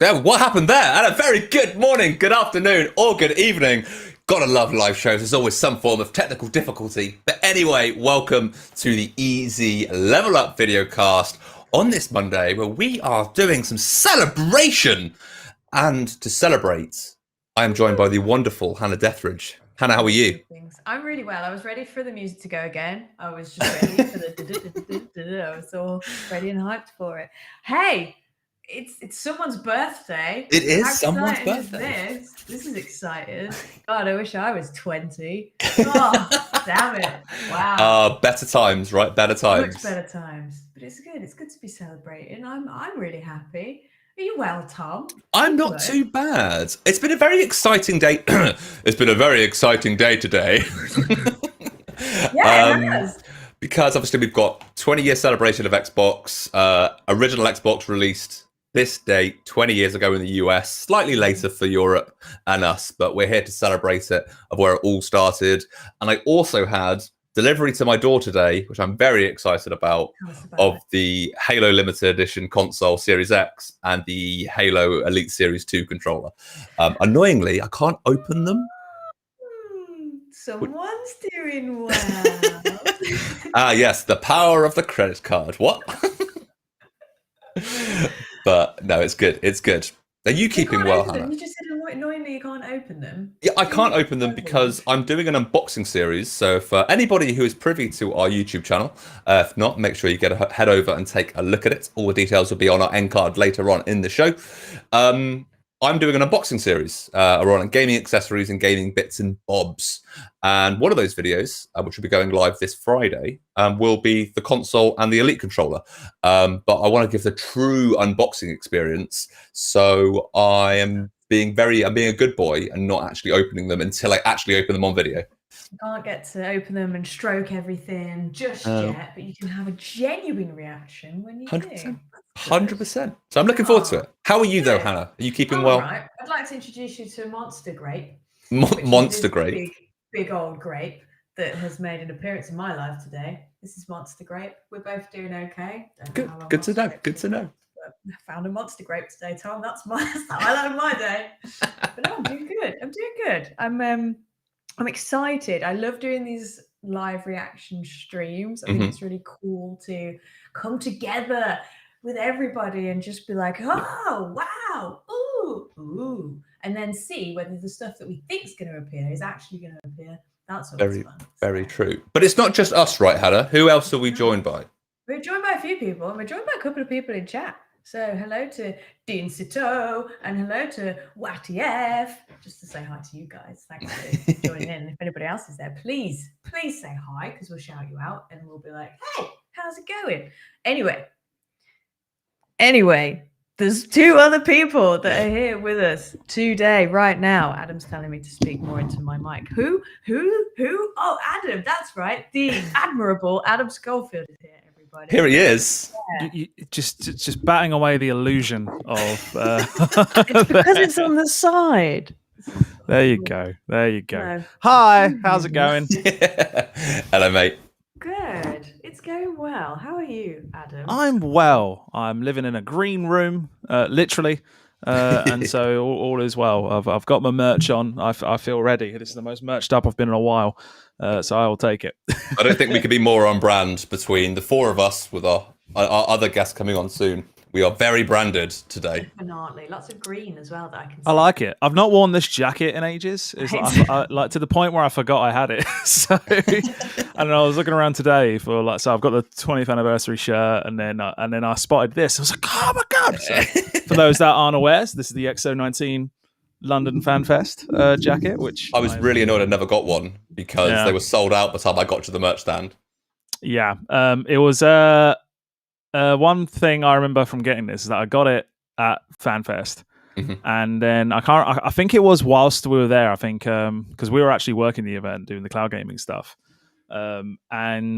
What happened there? And a very good morning, good afternoon, or good evening. Gotta love live shows. There's always some form of technical difficulty. But anyway, welcome to the Easy Level Up Videocast on this Monday, where we are doing some celebration. And to celebrate, I am joined by the wonderful Hannah Dethridge. Hannah, how are you? I'm really well. I was ready for the music to go again. I was just ready for the I was all ready and hyped for it. Hey, it's someone's birthday. It is How someone's exciting birthday. is this? This is exciting. God, I wish I was 20. Oh, damn it. Wow. Better times, right? Better times. Much better times. But it's good. It's good to be celebrating. I'm really happy. Are you well, Tom? I'm not too bad. It's been a very exciting day. It's been a very exciting day today. Yeah, it has. Because obviously we've got 20-year celebration of Xbox. Original Xbox released this date 20 years ago in the US, slightly later for Europe and us, but we're here to celebrate it, of where it all started. And I also had delivery to my door today, which I'm very excited about, of the Halo Limited Edition console Series X and the Halo Elite Series 2 controller. Annoyingly, I can't open them. Someone's doing well. Yes, the power of the credit card. What? But no, it's good. It's good. Are you keeping well, Hannah? You just said annoyingly you can't open them. Yeah, I can't open them because I'm doing an unboxing series. So for anybody who is privy to our YouTube channel, if not, make sure you head over and take a look at it. All the details will be on our end card later on in the show. I'm doing an unboxing series around gaming accessories and gaming bits and bobs. And one of those videos, which will be going live this Friday, will be the console and the Elite controller. But I want to give the true unboxing experience. So I'm being a good boy and not actually opening them until I actually open them on video. You can't get to open them and stroke everything just yet, but you can have a genuine reaction when you 100%. do. 100%. So I'm looking forward to it. How are you though, Hannah? Are you keeping well? Right. I'd like to introduce you to Monster Grape. Monster Grape? Big old grape that has made an appearance in my life today. This is Monster Grape. We're both doing okay. Good to know. Good to know. I found a Monster Grape today, Tom. That's the highlight of my day. But no, I'm doing good. I'm excited. I love doing these live reaction streams. I think it's really cool to come together with everybody and just be like, oh, wow, ooh, and then see whether the stuff that we think is going to appear is actually going to appear. That's always fun. Very true. But it's not just us, right, Hannah? Who else are we joined by? We're joined by a few people, and we're joined by a couple of people in chat. So hello to Dean Cito and hello to Watty F. Just to say hi to you guys. Thanks for joining in. If anybody else is there, please say hi, because we'll shout you out and we'll be like, hey, how's it going? Anyway, there's two other people that are here with us today, right now. Adam's telling me to speak more into my mic. Who? Oh, Adam, that's right. The admirable Adam Schofield is here. Here he is. Yeah. You just batting away the illusion of. It's because it's on the side. There you go. No. Hi, how's it going? Hello, mate. Good. It's going well. How are you, Adam? I'm well. I'm living in a green room, literally. And so all is well. I've got my merch on. I feel ready. This is the most merched up I've been in a while. So I will take it. I don't think we could be more on brand between the four of us with our other guests coming on soon. We are very branded today. Definitely. Lots of green as well that I can see. I like it. I've not worn this jacket in ages. It's like to the point where I forgot I had it. So, and I was looking around today for so I've got the 20th anniversary shirt, and then I spotted this. I was like, oh my god! So, for those that aren't aware, this is the XO19 London Fan Fest jacket, which I was really annoyed I never got one because they were sold out by the time I got to the merch stand. Yeah, it was one thing I remember from getting this is that I got it at FanFest, and then I think it was whilst we were there. I think because we were actually working the event doing the cloud gaming stuff. And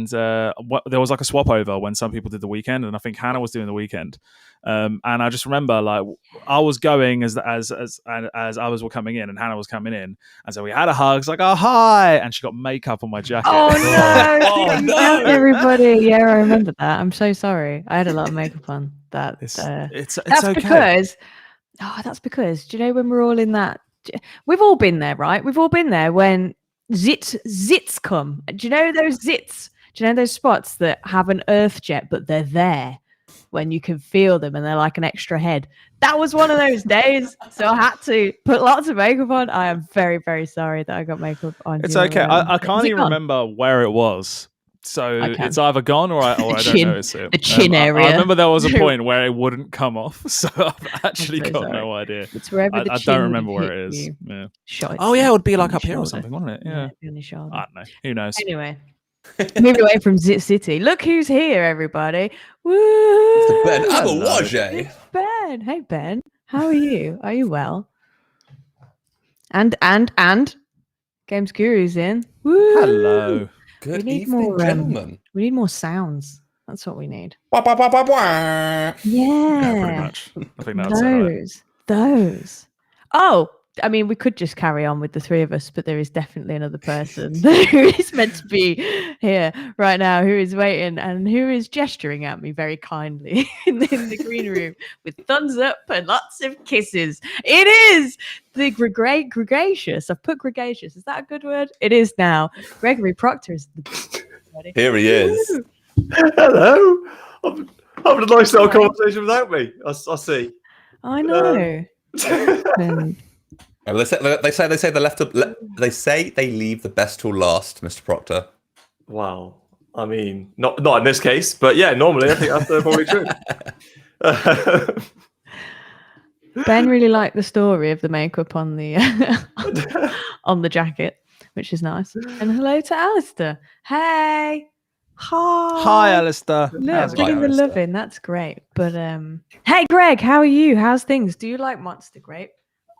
there was like a swap over when some people did the weekend, and I think Hannah was doing the weekend. And I just remember like I was going as others were coming in, and Hannah was coming in, and so we had a hug. It's like, oh hi, and she got makeup on my jacket. Oh no! Oh, no. Everybody, yeah, I remember that. I'm so sorry. I had a lot of makeup on that. It's that's okay. because Oh, that's because, do you know when we're all in that? We've all been there, right? We've all been there when zits come. Do you know those zits? Do you know those spots that have an earth jet, but they're there when you can feel them and they're like an extra head? That was one of those days. So I had to put lots of makeup on. I am very, very sorry that I got makeup on. It's okay. I Is can't it even gone? remember where it was. So I can. it's either gone or I don't chin- notice it. the chin I area. remember there was a point where it wouldn't come off. So I've actually so got sorry. no idea. It's wherever the I chin don't would remember have where hit it is. you. Yeah. Shot Oh yeah, it would be on like your up here or shoulder. something, wouldn't it? Yeah. it'd be on your shoulder. I don't know. Who knows? Anyway, moving away from Zit City. Look who's here, everybody. Woo! Mr. Ben Hello. Abawaje. It's Ben. Hey, Ben. How are you? Are you well? And Games Guru's in. Woo! Hello. Good need evening, more, gentlemen. We need more sounds. That's what we need. Wah, wah, wah, wah, wah. Yeah, pretty Yeah. much. I think that's right. Those. Oh, I mean, we could just carry on with the three of us, but there is definitely another person who is meant to be here right now, who is waiting and who is gesturing at me very kindly in the green room with thumbs up and lots of kisses. It is the gregarious. I've put gregarious. Is that a good word? It is now. Gregory Proctor is the Here he is. Hello. I'm having a nice little conversation without me. I see. I know. And Oh, they say they leave the best till last, Mr. Proctor. Wow. I mean, not in this case, but yeah, normally I think that's probably true. Ben really liked the story of the makeup on the on the jacket, which is nice. And hello to Alistair. Hey. Hi, Alistair. Look, How's it bringing going? the love in. That's great. But hey, Greg, how are you? How's things? Do you like Monster Grape?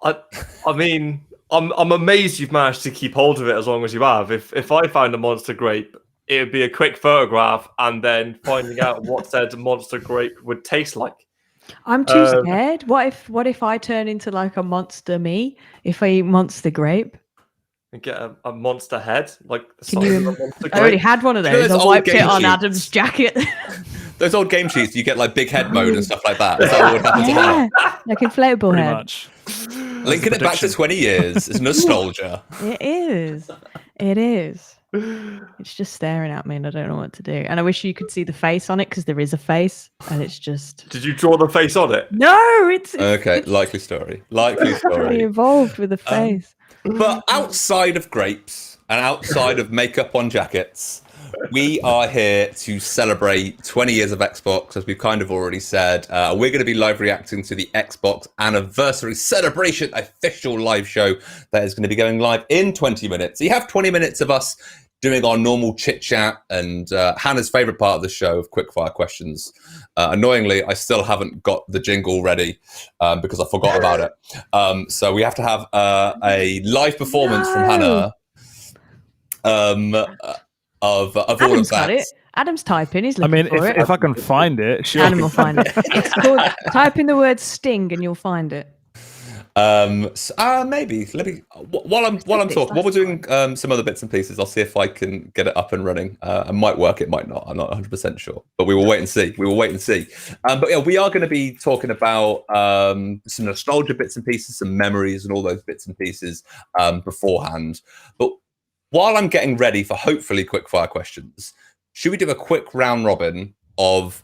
I mean, I'm amazed you've managed to keep hold of it as long as you have. If I found a monster grape, it would be a quick photograph and then finding out what said monster grape would taste like. I'm too scared. What if I turn into like a monster me if I eat Monster Grape? And get a monster head, like the Can size you? of a monster I already grape. had one of You know those. those I old wiped it game on sheets? Adam's jacket. Those old game sheets, you get like big head mode and stuff like that. Is that what would happen to yeah, that? like inflatable Pretty head. much. Linking it back to 20 years is nostalgia. It is. It is. It's just staring at me and I don't know what to do. And I wish you could see the face on it because there is a face and it's just... Did you draw the face on it? No, it's Okay, likely story. Likely really story. involved with the face. But outside of grapes and outside of makeup on jackets, we are here to celebrate 20 years of Xbox, as we've kind of already said. We're going to be live reacting to the Xbox Anniversary Celebration official live show that is going to be going live in 20 minutes. So you have 20 minutes of us doing our normal chit chat and Hannah's favorite part of the show of quickfire questions. Annoyingly, I still haven't got the jingle ready because I forgot about it. So we have to have a live performance from Hannah of all Adam's of that. got it. Adam's typing. He's I looking mean, for it. if I can find it, sure. Adam will find it. It's called, type in the word sting and you'll find it. Maybe let me while I'm talking, while we're doing some other bits and pieces, I'll see if I can get it up and running. It might work, it might not. I'm not 100% sure, but we will wait and see. But yeah, we are going to be talking about some nostalgia bits and pieces, some memories, and all those bits and pieces beforehand. But while I'm getting ready for hopefully quickfire questions, should we do a quick round robin of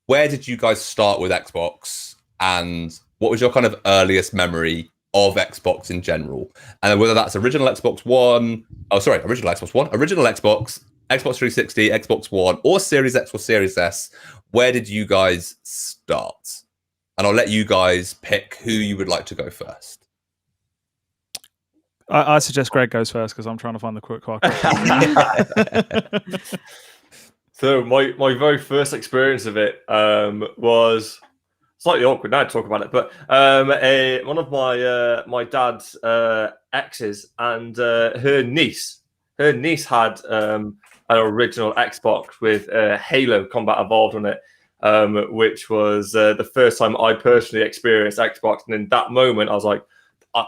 where did you guys start with Xbox and what was your kind of earliest memory of Xbox in general? And whether that's original Xbox, original Xbox, Xbox 360, Xbox One, or Series X or Series S, where did you guys start? And I'll let you guys pick who you would like to go first. I suggest Greg goes first because I'm trying to find the quick question. So my very first experience of it was slightly awkward now to talk about it, but one of my dad's exes and her niece had an original Xbox with Halo Combat Evolved on it, which was the first time I personally experienced Xbox, and in that moment I was like,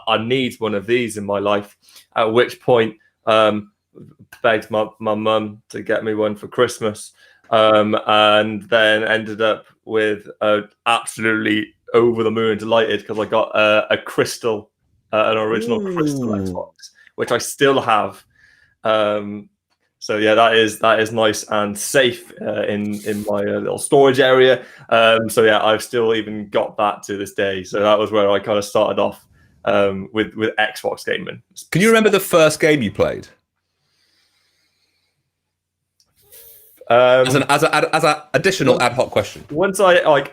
I need one of these in my life. At which point, begged my mum to get me one for Christmas, and then ended up with an absolutely over the moon, delighted because I got a crystal, an original crystal Xbox, which I still have. So yeah, that is nice and safe in my little storage area. So yeah, I've still even got that to this day. So that was where I kind of started off with Xbox gaming. Can you remember the first game you played? As an additional ad hoc question. Once the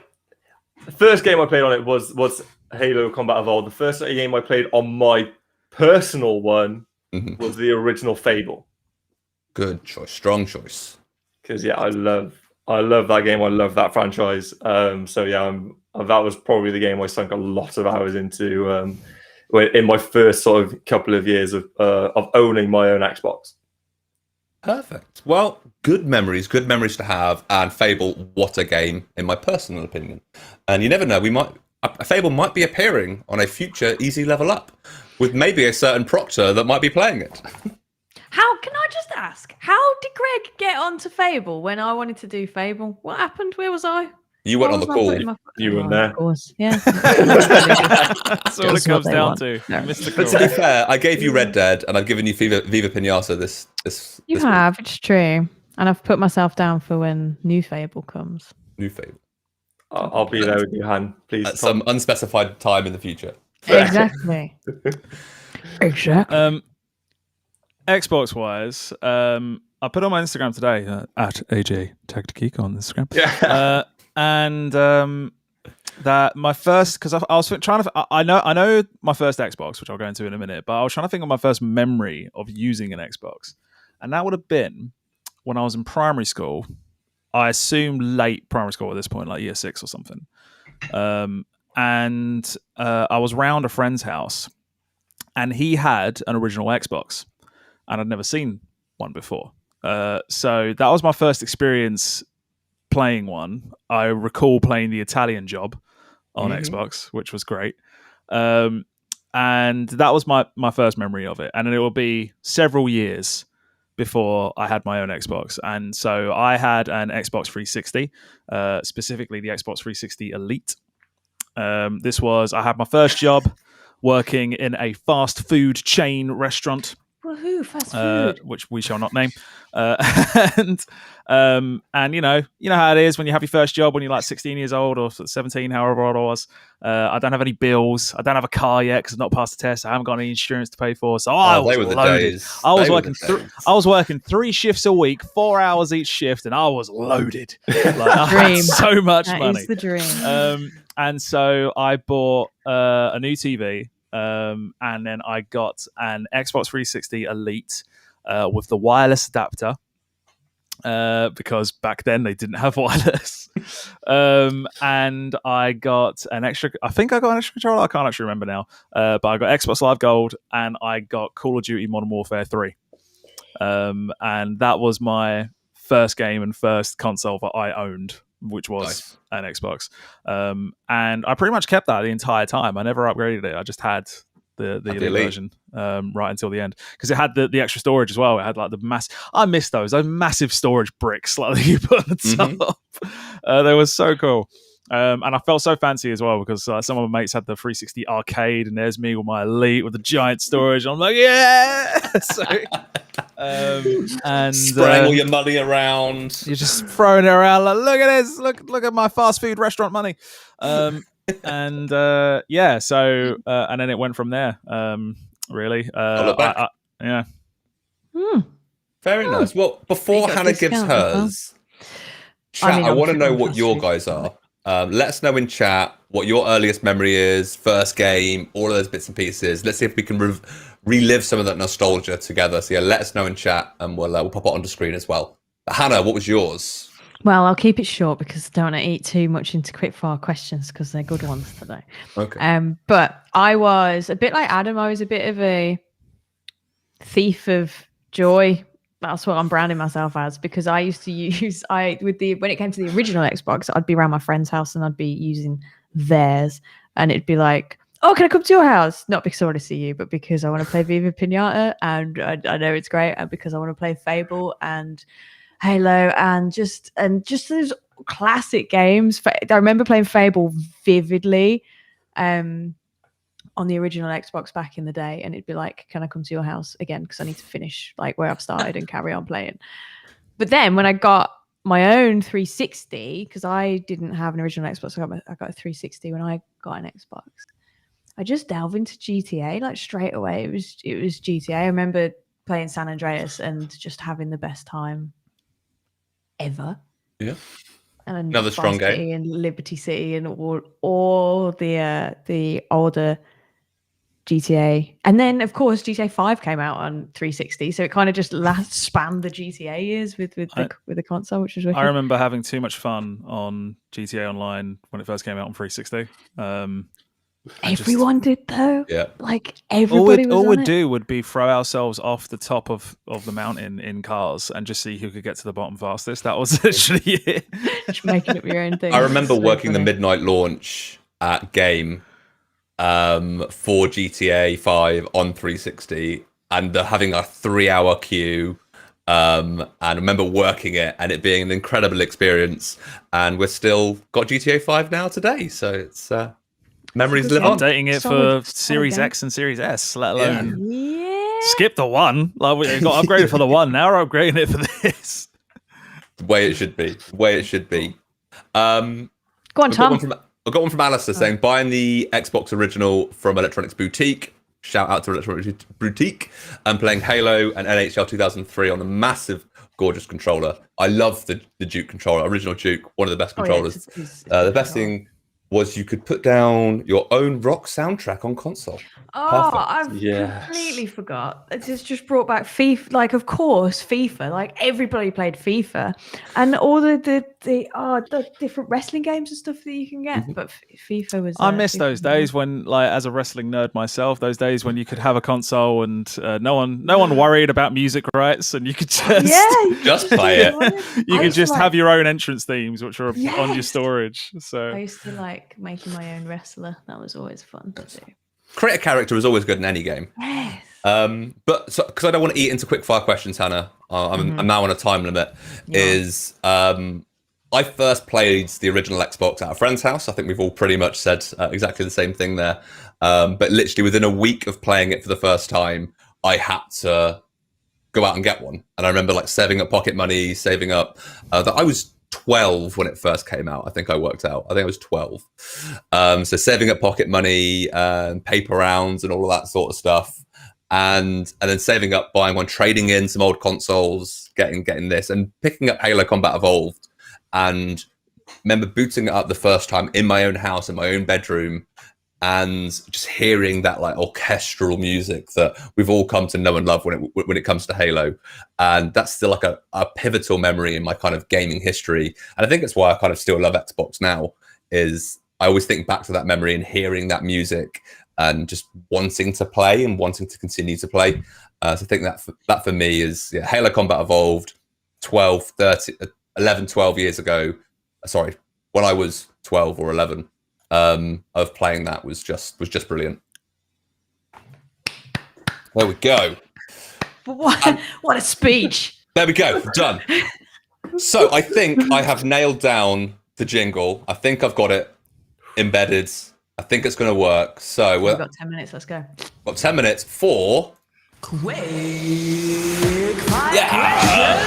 first game I played on it was Halo Combat Evolved. The first game I played on my personal one was the original Fable. Good choice, strong choice. Because yeah, I love that game. I love that franchise. So yeah, that was probably the game I sunk a lot of hours into in my first sort of couple of years of owning my own Xbox. Perfect. Well, good memories to have. And Fable, what a game, in my personal opinion. And you never know, Fable might be appearing on a future Easy Level Up with maybe a certain proctor that might be playing it. How can I just ask? How did Greg get onto Fable when I wanted to do Fable? What happened? Where was I? You went on the call. You were there. Of course, yeah. That's all it comes down to. No. Mr. But to be fair, I gave you Red Dead, and I've given you Viva Pinata this You this have, it's true. And I've put myself down for when new Fable comes. new Fable. I'll be there with you, Han. Please. At some unspecified time in the future. Exactly. Exactly. Xbox wise, I put on my Instagram today at AJ Tactic on Instagram. Yeah. And that my first, because I was trying to, I know my first Xbox, which I'll go into in a minute, but I was trying to think of my first memory of using an Xbox, and that would have been when I was in primary school. I assume late primary school at this point, like year 6 or something. And I was round a friend's house, and he had an original Xbox, and I'd never seen one before. So that was my first experience playing one. I recall playing the Italian Job on Xbox, which was great. And that was my first memory of it. And then it will be several years before I had my own Xbox. And so I had an Xbox 360, specifically the Xbox 360 Elite. I had my first job working in a fast food chain restaurant. Woohoo, fast food. Which we shall not name. And you know how it is when you have your first job when you're like 16 years old or 17, however old I was. I don't have any bills. I don't have a car yet because I've not passed the test. I haven't got any insurance to pay for. So I was loaded. I was working 3 shifts a week, 4 hours each shift, and I was loaded. I had so much money. That is the dream. And so I bought a new TV. And then I got an Xbox 360 Elite with the wireless adapter because back then they didn't have wireless. And I got an extra. I think I got an extra controller. I can't actually remember now. But I got Xbox Live Gold and I got Call of Duty Modern Warfare 3. And that was my first game and first console that I owned, which was an Xbox. And I pretty much kept that the entire time. I never upgraded it. I just had the Elite version right until the end because it had the extra storage as well. It had like I missed those massive storage bricks like that you put on the top. They were so cool. And I felt so fancy as well because some of my mates had the 360 arcade and there's me with my Elite with the giant storage. And I'm like, yeah! So, and spraying all your money around. You're just throwing it around like, look at this, look at my fast food restaurant money. And and then it went from there. Really, yeah. Very nice. Well, before Hannah gives hers, chat, I want to know what your guys are. Let us know in chat what your earliest memory is, first game, all of those bits and pieces. Let's see if we can relive some of that nostalgia together. So yeah, let us know in chat, and we'll pop it onto screen as well. But Hannah, what was yours? Well, I'll keep it short because I don't want to eat too much into quickfire questions because they're good ones today. Okay. But I was a bit like Adam. I was a bit of a thief of joy. That's what I'm branding myself as because I used to use when it came to the original Xbox, I'd be around my friend's house and I'd be using theirs, and it'd be like, "Oh, can I come to your house?" Not because I want to see you, but because I want to play Viva Pinata, and I know it's great, and because I want to play Fable and Halo, and just there's classic games. I remember playing Fable vividly on the original Xbox back in the day, and it'd be like, can I come to your house again, because I need to finish like where I've started and carry on playing. But then when I got my own 360, because I didn't have an original Xbox, I got a 360 when I got an Xbox. I just delved into GTA like straight away. It was GTA. I remember playing San Andreas and just having the best time ever. Yeah. And Another strong Vice City game. and Liberty City and all the older GTA. And then of course GTA 5 came out on 360, so it kind of just spanned the GTA years with the console, which was wicked. I remember having too much fun on GTA Online when it first came out on 360. Everyone did though. Yeah. Like everybody all was we'd do would be throw ourselves off the top of the mountain in cars and just see who could get to the bottom fastest. That was literally it. Just making up your own thing. I remember So working the funny. midnight launch at Game for GTA 5 on 360 and having a 3-hour queue. And I remember working it and it being an incredible experience. And we're still got GTA 5 now today. So it's memories live on. Updating it Solid for Series game. X and Series S, let alone Yeah. skip the one. Like we got upgraded for the one. Now we're upgrading it for this. The way it should be. The way it should be. Go on, I've Tom. got one from Alistair saying, buying the Xbox original from Electronics Boutique. Shout out to Electronics Boutique. And playing Halo and NHL 2003 on a massive, gorgeous controller. I love the Duke controller, original Duke, one of the best controllers. It's The best thing was you could put down your own rock soundtrack on console. Oh, Perfect. I've Yes. completely forgot. It's just brought back FIFA. Like, of course, FIFA. Like everybody played FIFA, and all the different wrestling games and stuff that you can get. But FIFA was. I miss FIFA those was days when, like, as a wrestling nerd myself, those days when you could have a console and no one worried about music rights, and you could just Yeah, Just play it. you I could used to just like- have your own entrance themes, which are on your Yes. storage. I So used to like making my own wrestler. That was always fun to do. Create a character is always good in any game. Yes. But because I don't want to eat into quick fire questions, Hannah, I'm now on a time limit. Yeah. I first played the original Xbox at a friend's house. I think we've all pretty much said exactly the same thing there. But literally within a week of playing it for the first time, I had to go out and get one. And I remember like saving up pocket money, saving up. That I was 12 when it first came out. I think I worked out. I think I was 12. So saving up pocket money, paper rounds, and all of that sort of stuff, and then saving up, buying one, trading in some old consoles, getting this, and picking up Halo Combat Evolved. And remember booting it up the first time in my own house, in my own bedroom, and just hearing that like orchestral music that we've all come to know and love when it comes to Halo. And that's still like a pivotal memory in my kind of gaming history. And I think it's why I kind of still love Xbox now, is I always think back to that memory and hearing that music and just wanting to play and wanting to continue to play. So I think that for me is Halo Combat Evolved 11, 12 years ago. Sorry, when I was 12 or 11. Of playing that was just brilliant. There we go. What a speech. There we go. Done. So I think I have nailed down the jingle. I think I've got it embedded. I think it's going to work. So We've got 10 minutes. Let's go. got 10 minutes for Quick fire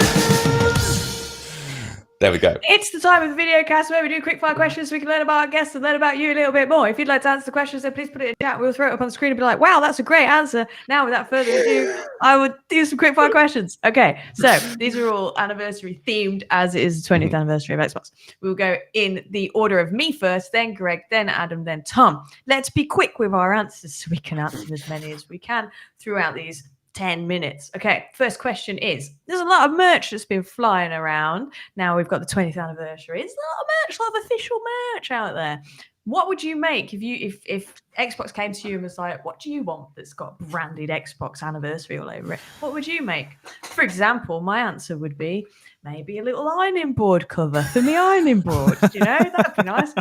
There we go. It's the time of the Videocast where we do quick fire questions so we can learn about our guests and learn about you a little bit more. If you'd like to answer the questions, then please put it in chat. We'll throw it up on the screen and be like, wow, that's a great answer. Now, without further ado, I would do some quick fire questions. Okay, so these are all anniversary themed, as it is the 20th anniversary of Xbox. We'll go in the order of me first, then Greg, then Adam, then Tom. Let's be quick with our answers so we can answer as many as we can throughout these 10 minutes. Okay, first question is, there's a lot of merch that's been flying around. Now we've got the 20th anniversary. It's a lot of merch, a lot of official merch out there. What would you make if Xbox came to you and was like, what do you want that's got branded Xbox anniversary all over it? What would you make? For example, my answer would be maybe a little ironing board cover for my ironing board. You know, that'd be nice.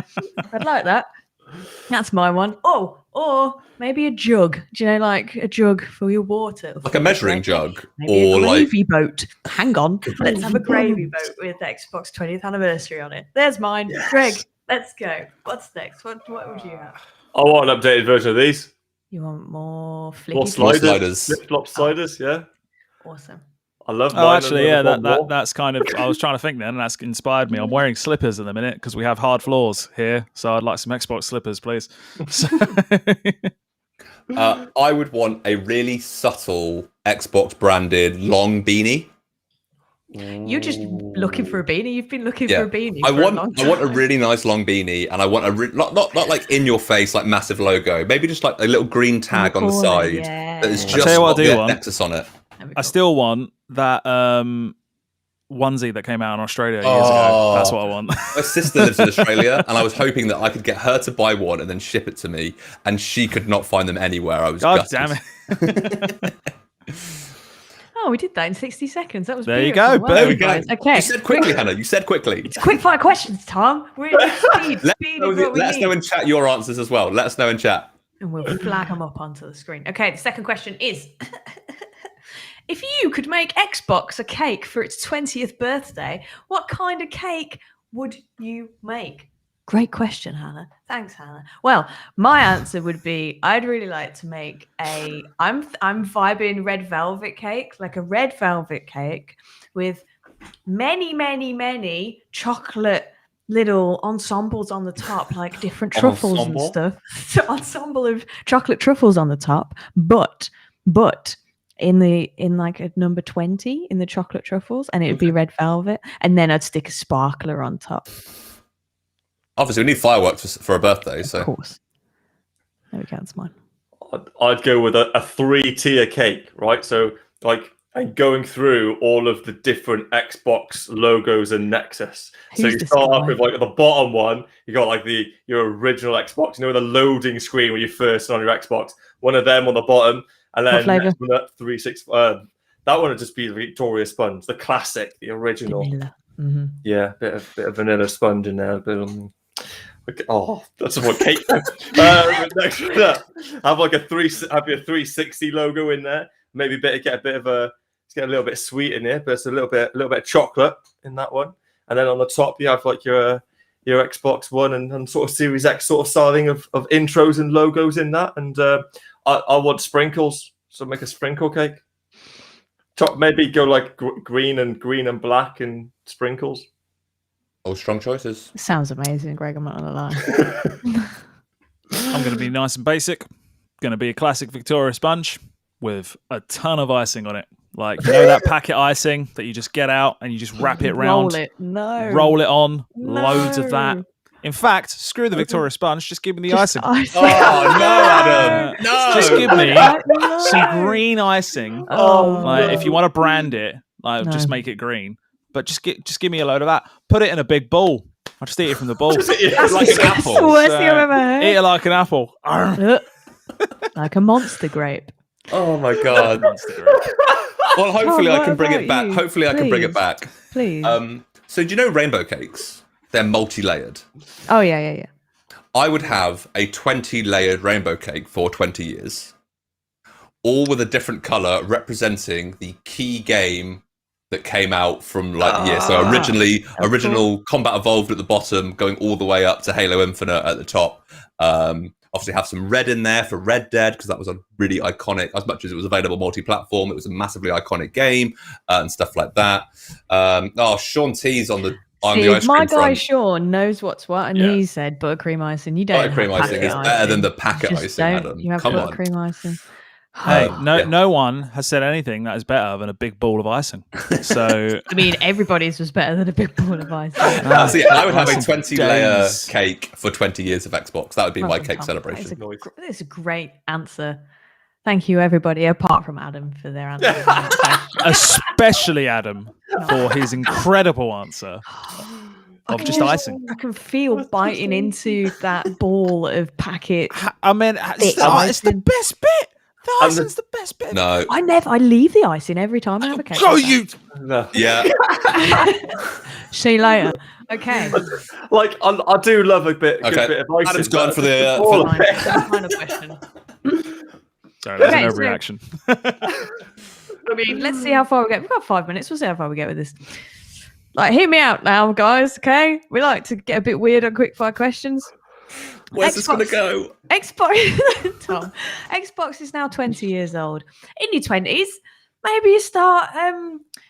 I'd like that. That's my one. Oh, or maybe a jug. Do you know, like a jug for your water? Like a measuring jug, Maybe or a like gravy boat. Hang on. Let's have a gravy boat with Xbox 20th anniversary on it. There's mine. Greg, let's go. What's next? What would you have? I want an updated version of these. You want more flicky? More More sliders. sliders. Flip-flop sliders, yeah. Awesome. I love mine. Oh, actually, yeah, and that's kind of. I was trying to think then, and that's inspired me. I'm wearing slippers in a minute because we have hard floors here, so I'd like some Xbox slippers, please. So, I would want a really subtle Xbox branded long beanie. You're just looking for a beanie. You've been looking for a beanie. I for a long want time. a really nice long beanie, and I want a not like in your face like massive logo. Maybe just like a little green tag on the corner, side yeah. that is I'll just tell you what I got do the want. Nexus on it. That'd be I cool. still want that onesie that came out in Australia years ago. That's what I want. My sister lives in Australia, and I was hoping that I could get her to buy one and then ship it to me, and she could not find them anywhere. I was God gutted. damn it! Oh, we did that in 60 seconds. That was There you beautiful. go. Well There done, we go. guys. Okay. You said quickly, Hannah. You said quickly. It's quick fire questions, Tom. We're in speed. Let Speed is what we us need. know in chat your answers as well. Let us know in chat. And we'll flag them up onto the screen. Okay, the second question is if you could make Xbox a cake for its 20th birthday, what kind of cake would you make? Great question, Hannah. Thanks, Hannah. Well, my answer would be I'd really like to make I'm vibing red velvet cake, like a red velvet cake with many chocolate little ensembles on the top, like different truffles and stuff. So ensemble of chocolate truffles on the top, but in like a number 20 in the chocolate truffles, and it would be red velvet, and then I'd stick a sparkler on top. Obviously, we need fireworks for a birthday, so Of course. There we go. That's mine. I'd go with a 3-tier cake, right? So, like, and going through all of the different Xbox logos and Nexus. So Who's you this start guy? off with like at the bottom one, you got like your original Xbox, you know, the loading screen when you first on your Xbox. One of them on the bottom, and then flavour? next one, that 365. That one would just be the Victoria sponge, the classic, the original. Vanilla. Mm-hmm. Yeah, bit of vanilla sponge in there. That's what cake. Next up, have like a 360 logo in there. Maybe get a little bit sweet in here, but it's a little bit of chocolate in that one. And then on the top, you have like your Xbox One and sort of Series X sort of styling of intros and logos in that. And I want sprinkles, so make a sprinkle cake. Maybe go like green and black and sprinkles. all strong choices. Sounds amazing, Greg. I'm not gonna lie. I'm going to be nice and basic. Going to be a classic Victoria sponge with a ton of icing on it. Like, you know that packet icing that you just get out and you just wrap it round, Roll it. No. roll it on, No. loads of that. In fact, screw the Victoria sponge, just give me the icing. Oh no, Adam! No, Just give me No. some green icing. Oh, Like, if you want to brand it, like, just No. make it green. But just give me a load of that. Put it in a big bowl. I'll just eat it from the bowl. like an That's apple. the worst thing I've ever heard. Eat it like an apple. Like a monster grape. Oh my god. Well, hopefully Tom, I can what bring it about back. you? Hopefully I can bring it Please. back. Please. So do you know rainbow cakes? They're multi-layered. Oh yeah. I would have a 20-layered rainbow cake for 20 years, all with a different color representing the key game that came out from like the year. So original Combat Evolved at the bottom, going all the way up to Halo Infinite at the top. Obviously have some red in there for Red Dead, because that was a really iconic, as much as it was available multi-platform, it was a massively iconic game and stuff like that. Sean T's on the See, ice my cream guy front. Sean knows what's what, and Yeah. he said buttercream icing. You don't. Buttercream have icing packet is better than the packet Just icing, don't. Adam. You have Come on. buttercream icing. Hey, Yeah. no one has said anything that is better than a big ball of icing. So I mean, everybody's was better than a big ball of icing. So yeah, I would have a Icing 20-layer days. cake for 20 years of Xbox. That would be Well my done, cake Tom. celebration. That is a great answer. Thank you, everybody, apart from Adam, for their answer. especially Adam for his incredible answer of just icing. I can feel biting into that ball of packet. I mean, it's the icing. best bit. The And the- icing's the best bit. No. I leave the icing every time I have a cake. Go like that. you! No. Yeah. See you later. Okay. Like, I do love a good bit of icing. Adam's gone but for the. before Fine. that- So the final question. Sorry, there's Okay, an so- overreaction. I mean, let's see how far we get. We've got 5 minutes. We'll see how far we get with this. Like, hear me out now, guys. Okay, we like to get a bit weird on quickfire questions. Where's this going to Xbox. go? Xbox, Tom. Xbox is now 20 years old. In your 20s, maybe you start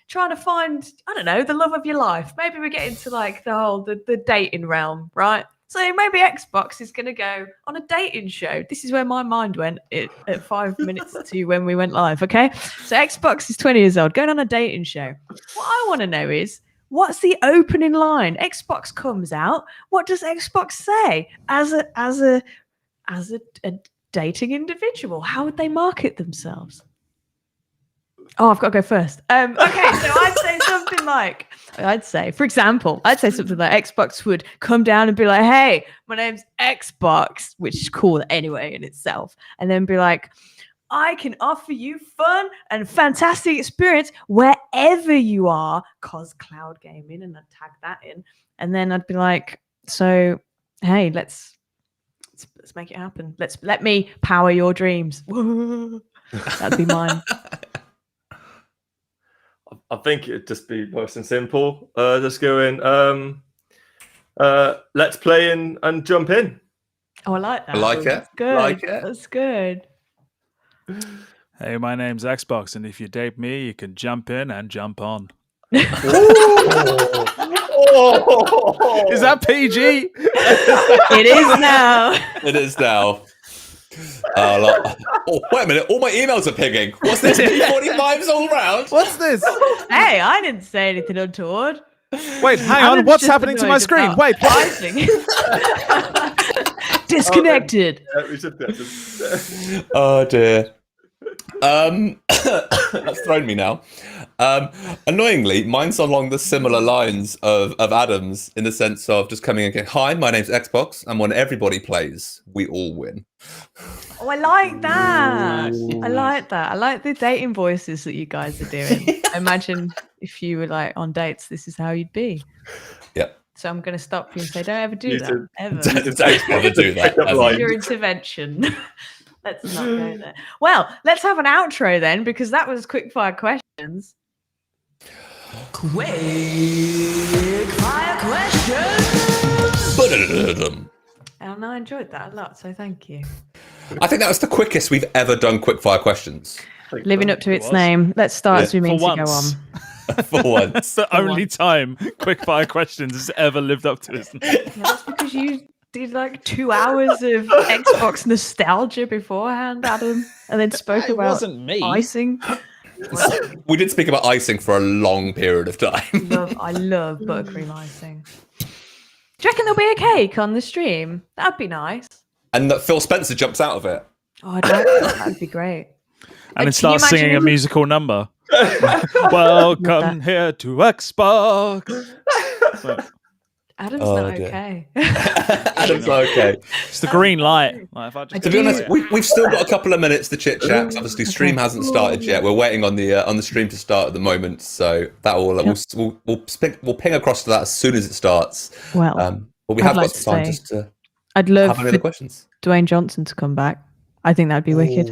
trying to find, I don't know, the love of your life. Maybe we get into like the whole the dating realm, right? So maybe Xbox is going to go on a dating show. This is where my mind went at 5 minutes to when we went live. Okay, so Xbox is 20 years old, going on a dating show. What I want to know is, what's the opening line? Xbox comes out. What does Xbox say as a dating individual? How would they market themselves? Oh, I've got to go first. Okay, so I'd say something like, for example, something like Xbox would come down and be like, hey, my name's Xbox, which is cool anyway in itself. And then be like, I can offer you fun and fantastic experience wherever you are, cause cloud gaming, and I'd tag that in. And then I'd be like, so, hey, let's make it happen. Let me power your dreams. That'd be mine. I think it'd just be nice and simple. Just go in. Let's play and jump in. Oh, I like that. I like it. That's good. Like it. That's good. Hey, my name's Xbox, and if you date me, you can jump in and jump on. Oh. Is that PG? It is now. It is now. Oh, wait a minute. All my emails are pinging. What's this? P45s all round? What's this? Hey, I didn't say anything untoward. Wait, hang on. Adam's What's just happening to my annoyed screen? about Wait, pricing. Disconnected. We should just- Oh dear. That's thrown me now. Annoyingly, mine's along the similar lines of Adam's, in the sense of just coming and going, hi, my name's Xbox, and when everybody plays, we all win. Oh, I like that. I like that. I like the dating voices that you guys are doing. I imagine if you were like on dates, this is how you'd be. Yep. So I'm going to stop you and say, don't ever do You that. should- Ever. Don't ever do that. Pick up ever. line. Your intervention. Let's not go there. Well, let's have an outro then, because that was quickfire questions. Quick fire questions. Ba-da-da-da-dum. And I enjoyed that a lot, so thank you. I think that was the quickest we've ever done quickfire questions. Living up to It its was. name. Let's start Yeah, as we mean for to go on. once. For once. That's the only time Quickfire Questions has ever lived up to its name. Yeah, that's because you did like 2 hours of Xbox nostalgia beforehand, Adam, and then spoke It about wasn't me. icing. We did speak about icing for a long period of time. I love buttercream icing. Do you reckon there'll be a cake on the stream? That'd be nice. And that Phil Spencer jumps out of it. Oh, I'd like that. That'd be great. And it can you starts singing a imagine- musical number. Welcome here to Xbox. So, Adam's Oh, not dear. okay. Adam's okay. it's the green light. Like, if I just To be honest, we've still got a couple of minutes to chit chat. Obviously, stream hasn't started yet. We're waiting on the stream to start at the moment, so that will we'll ping across to that as soon as it starts. Well, But we I'd have like got to some time say- just to I'd love have any for other questions. Dwayne Johnson to come back. I think that'd be wicked.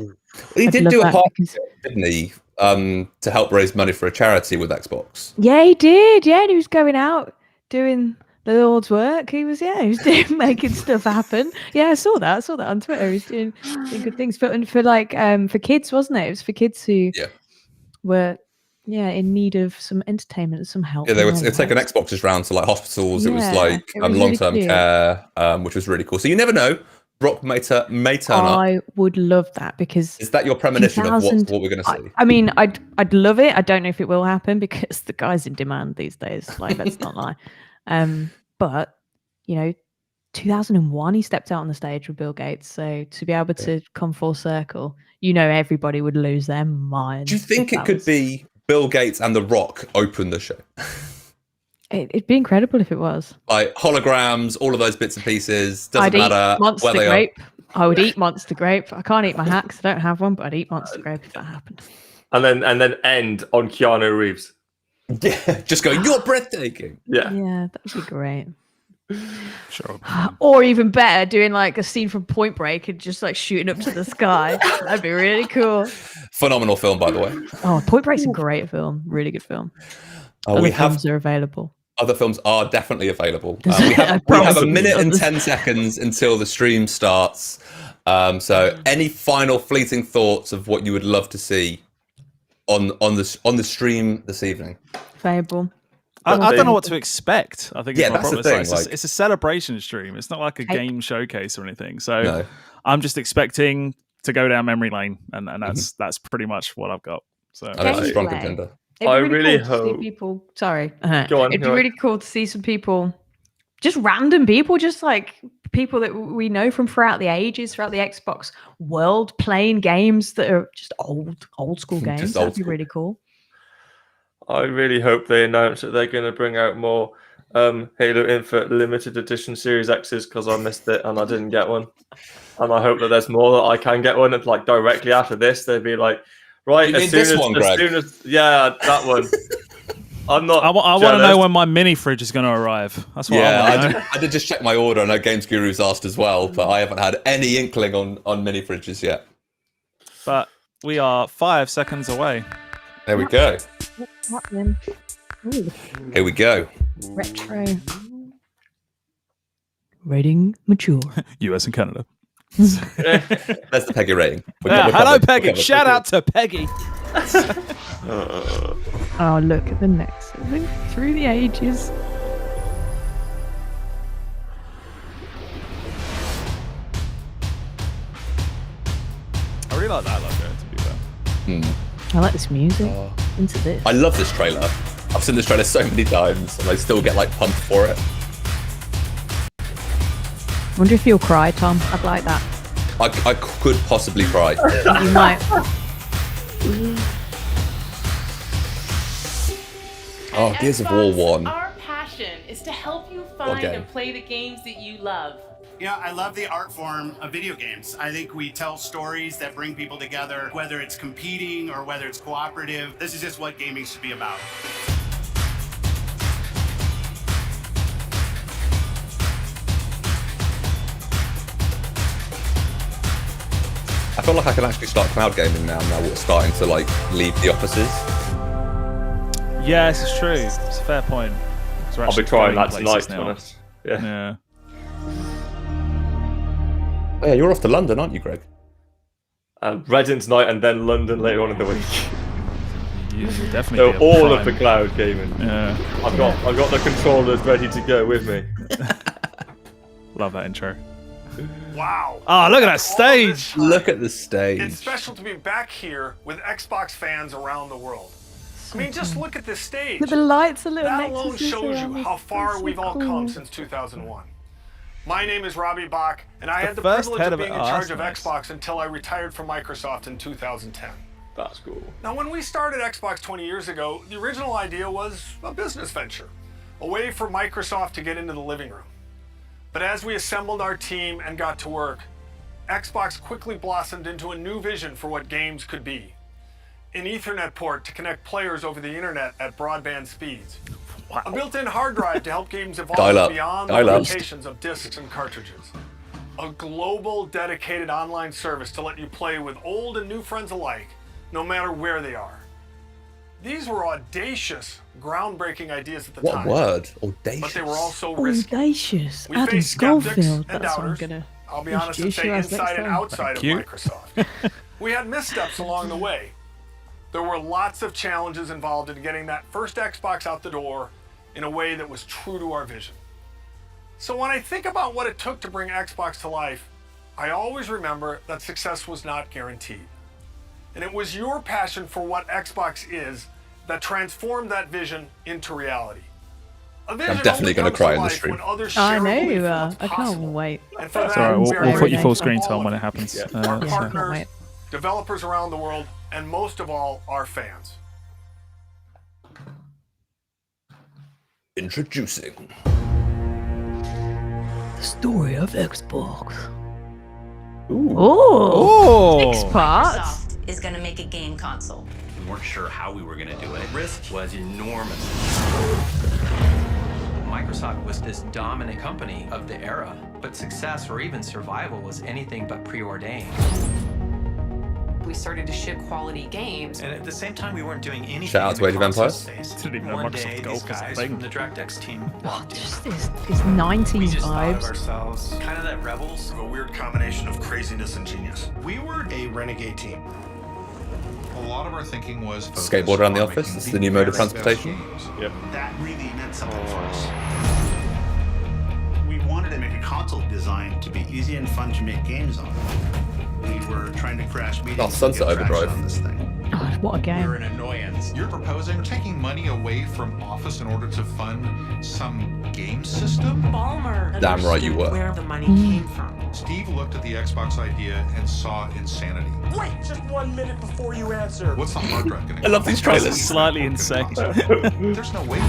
He I'd did love do a that part, because- didn't he? To help raise money for a charity with Xbox. Yeah, he did. Yeah, and he was going out doing the Lord's work. He was doing, making stuff happen. Yeah, I saw that on Twitter. He was doing good things for kids, wasn't it? It was for kids who were in need of some entertainment, some help. Yeah, they were in their taking lives. Xboxes round to like hospitals. It was Yeah, like it was really long-term cute. care, which was really cool. So you never know. Brock may turn up. I would love that because Is that your premonition of 2000 what we're going to see? I mean, I'd love it. I don't know if it will happen because the guy's in demand these days. Like, let's not lie. But 2001, he stepped out on the stage with Bill Gates. So to be able to come full circle, everybody would lose their minds. Do you think it could be Bill Gates and The Rock open the show? It'd be incredible if it was. Like holograms, all of those bits and pieces. Doesn't I'd matter eat Monster where they Grape. I would eat Monster Grape. I can't eat my hat 'cause I don't have one, but I'd eat Monster Grape if that happened. And then end on Keanu Reeves. Yeah, just go, you're breathtaking. Yeah. Yeah, that would be great. Sure. Or even better, doing like a scene from Point Break and just like shooting up to the sky. That'd be really cool. Phenomenal film, by the way. Oh, Point Break's a great film. Really good film. Other We have films are available. other films are definitely available. I We have promise a you. minute and 10 seconds until the stream starts. So any final fleeting thoughts of what you would love to see on the stream this evening? Fable. I don't know what to expect. I think Yeah, it's my that's the problem. thing, It's a celebration stream. It's not like a game showcase or anything. So No. I'm just expecting to go down memory lane, and that's pretty much what I've got. So I know it's a strong Gameplay. contender. It'd be I really really cool to see hope- people. Sorry. Go on, It'd be go on. really cool to see some people, just random people, just like people that we know from throughout the ages, throughout the Xbox world, playing games that are just old school games. Just That'd old be school. really cool. I really hope they announce that they're going to bring out more Halo Infinite limited edition Series X's, because I missed it and I didn't get one. And I hope that there's more that I can get one. And like directly after this, they'd be like, right, You as mean soon this as, one, as Greg? soon as, yeah, that one. I'm not. I want to know when my mini fridge is going to arrive. That's what I Yeah, want to know. I did just check my order. I know Games Guru's asked as well, but I haven't had any inkling on mini fridges yet. But we are 5 seconds away. There we go. What then? Ooh, Here we go. retro. Rating mature. US and Canada. That's the Peggy rating. Hello, covered. Peggy. We're covered. Shout out to Peggy. Oh, look at the next link through the ages. I really like that logo, to be fair. I like this music. Into this. I love this trailer. I've seen this trailer so many times, and I still get like pumped for it. Wonder if you'll cry, Tom. I'd like that. I could possibly cry. You might. Oh, Gears of War 1. Our passion is to help you find Okay. and play the games that you love. Yeah, I love the art form of video games. I think we tell stories that bring people together, whether it's competing or whether it's cooperative. This is just what gaming should be about. I feel like I can actually start cloud gaming now we're starting to like leave the offices. Yes, it's true. It's a fair point. So we're I'll be actually trying going that places tonight, to be now. honest. Yeah. Yeah. Oh, yeah, you're off to London, aren't you, Greg? Reading tonight and then London later on in the week. You definitely. So be a all of prime. the cloud gaming. Yeah. I've got the controllers ready to go with me. Love that intro. Wow. Oh, look at that stage. Look at the stage. It's special to be back here with Xbox fans around the world. I mean, just look at this stage. But the lights are little That alone nexuses shows around you this. how far That's we've so all cool. come since 2001. My name is Robbie Bach, and I had the first privilege head of of it. being in Oh, charge that's of nice. Xbox until I retired from Microsoft in 2010. That's cool. Now, when we started Xbox 20 years ago, the original idea was a business venture, a way for Microsoft to get into the living room. But as we assembled our team and got to work, Xbox quickly blossomed into a new vision for what games could be. An Ethernet port to connect players over the internet at broadband speeds. A built-in hard drive to help games Dial evolve up. beyond the Dial up. limitations of discs and cartridges. A global dedicated online service to let you play with old and new friends alike, no matter where they are. These were audacious, groundbreaking ideas at the What time, word? but Audacious. they were also risky. Audacious. We Adam faced skeptics Schofield. and That's what I'm doubters. gonna. I'll be honest and introduce say you as inside next and time. outside of you. Microsoft. We had missteps along the way. There were lots of challenges involved in getting that first Xbox out the door in a way that was true to our vision. So when I think about what it took to bring Xbox to life, I always remember that success was not guaranteed. And it was your passion for what Xbox is that transformed that vision into reality. A vision definitely only gonna comes cry to in the life stream. when others I share a know belief you in are. what's I can't possible. wait. And for It's that, alright. we We'll are put you grateful full to screen, all Tom, of when you. it happens. Our Yeah, can't partners, wait. developers around the world, and most of all, our fans. Introducing. The story of Xbox. Oh. Six parts. Microsoft is going to make a game console. We weren't sure how we were going to do it. Risk was enormous. Microsoft was this dominant company of the era, but success or even survival was anything but preordained. We started to ship quality games. And at the same time, we weren't doing anything. Shout out in to the Age of console Empires. space. Didn't even know One Microsoft day, Golf these was a guys thing. from the DirectX team walked in. Just this We 90s just thought of vibes. ourselves kind of that rebels. A weird combination of craziness and genius. We were a renegade team. A lot of our thinking was focused Skateboard around the on office. making This is the new mode of very best transportation. games. Yep. That really meant something for us. We wanted to make a console design to be easy and fun to make games on. We were trying to crash meetings. Oh, and Sunset get traction Overdrive. on this thing. God, what a You're game. an annoyance. You're proposing taking money away from Office in order to fund some game system? Ballmer Damn right you understood were. where the money came from. Steve looked at the Xbox idea and saw insanity. Wait just 1 minute before you answer. What's the hard drive going to I love these trailers. Slightly insane. There's no way.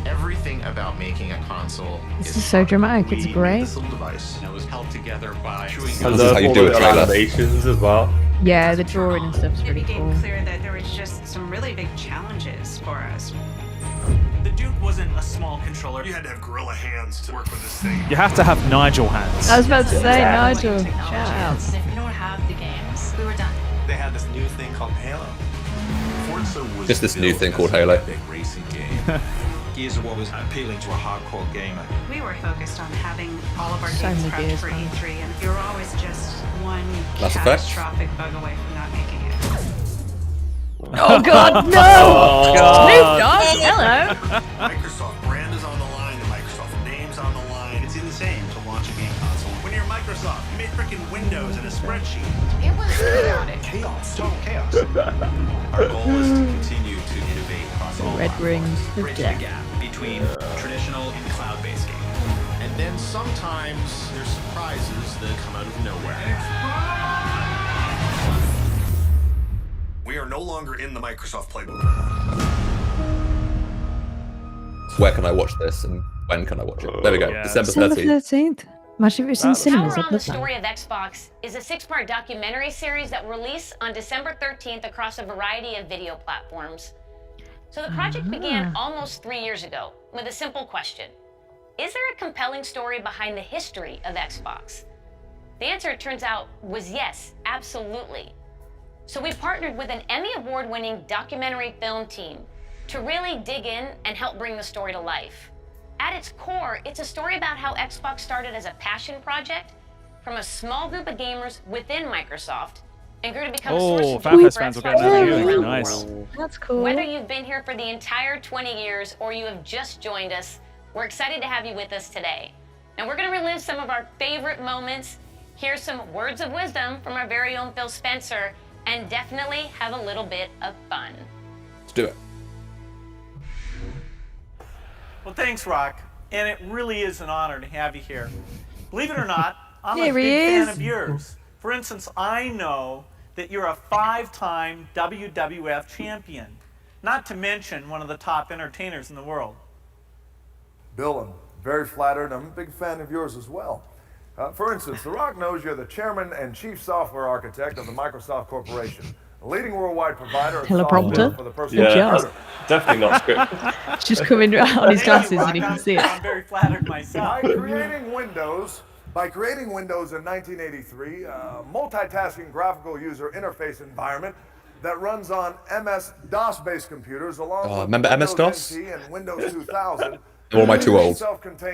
Everything about making a console This is so dramatic. It's We made great. this little device. That was held together by chewing And This is how you all do the a trailer. animations as well. Yeah, the drawing and stuff's It really became cool. clear that there was just some really big challenges for us. The Duke wasn't a small controller. You had to have gorilla hands to work with this thing. You have to have Nigel hands. I was about to say, Exactly. Nigel. Technology. Shout out. If we don't have the games, we were done. They had this new thing called Halo. Forza was Just this new built thing as called an Halo. epic racing game. Gears of War was appealing to a hardcore gamer. We were focused on having all of our So games many prepped Gears for games. E3, and we were always just one Mass Effect? catastrophic bug away from not making it. Oh, God, no! Oh, Snoop God. Dogg, hello. Microsoft brand is on the line, the Microsoft name's on the line. It's insane to launch a game console. When you're Microsoft, you made freaking Windows and a spreadsheet. It was chaotic. Chaos, total chaos. Our goal is to continue to innovate across all Red platforms, rings of bridge the death. gap between traditional and cloud-based games. And then sometimes there's surprises that come out of nowhere. We are no longer in the Microsoft playbook. Where can I watch this and when can I watch it? There we go. Yeah. December December 13th. 13th. Imagine if it was in That's- cinemas. Power I'd on the love that. Story of Xbox is a 6-part documentary series that will release on December 13th across a variety of video platforms. So the project began almost 3 years ago with a simple question. Is there a compelling story behind the history of Xbox? The answer, it turns out, was yes, absolutely. So we partnered with an Emmy Award-winning documentary film team to really dig in and help bring the story to life. At its core, it's a story about how Xbox started as a passion project from a small group of gamers within Microsoft and grew to become a source Oh, of FanFest joy for fans will Xbox get another fans viewing. around Nice. the world. That's cool. Whether you've been here for the entire 20 years or you have just joined us, we're excited to have you with us today. And we're going to relive some of our favorite moments, hear some words of wisdom from our very own Phil Spencer, and definitely have a little bit of fun. Let's do it. Well, thanks, Rock. And it really is an honor to have you here. Believe it or not, I'm Here a big he fan is. of yours. For instance, I know that you're a 5-time WWF champion, not to mention one of the top entertainers in the world. Bill, I'm very flattered. I'm a big fan of yours as well. For instance, The Rock knows you're the chairman and chief software architect of the Microsoft Corporation, a leading worldwide provider of Teleprompter. software for the personal Yeah, computer. that's definitely not script. It's just coming on his Thank glasses Rock. and you can see it. I'm very flattered myself. By creating Windows in 1983, a multitasking graphical user interface environment that runs on MS-DOS-based computers along with remember Windows MS-DOS? NT and Windows 2000. Or am I too old? Do you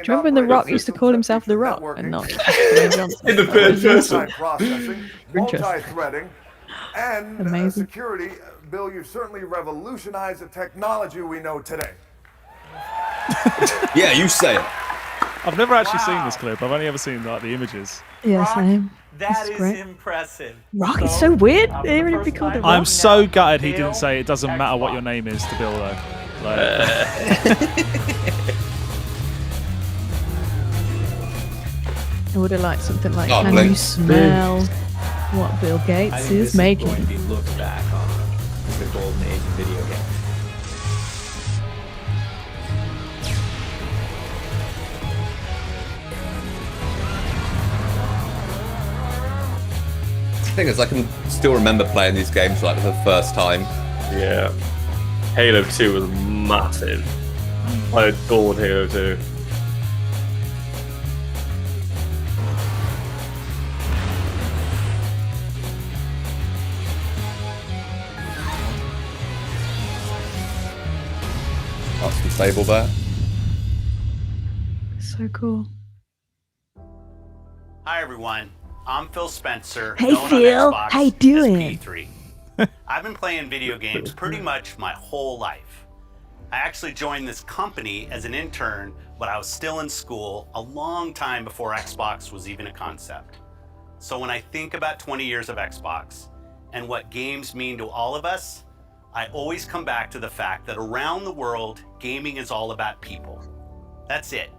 remember when The Rock used to call himself The Rock and not Dwayne Johnson? In the third person. Multi-processing, multi-threading, and Amazing. security. Bill, you've certainly revolutionized the technology we know today. Yeah, you say it. I've never actually seen this clip. I've only ever seen like the images. Yeah, Rock, same. that This is is great. impressive. Rock, it's so weird. for They the really first be called time, The Rock. I'm so gutted he Dale, didn't say it doesn't matter what your name is to Bill though. Like, I would have liked something like, Oh, can Blink. you smell what Bill Gates is making? going to be looked back on as the golden age of video games. thing is, I can still remember playing these games like for the first time. Yeah. Halo 2 was massive. I adored Halo 2. That's unstable there. So cool. Hi everyone, I'm Phil Spencer. Hey, known on Phil. Xbox How you as doing? P3. I've been playing video games pretty much my whole life. I actually joined this company as an intern when I was still in school, a long time before Xbox was even a concept. So when I think about 20 years of Xbox and what games mean to all of us, I always come back to the fact that around the world, gaming is all about people. That's it.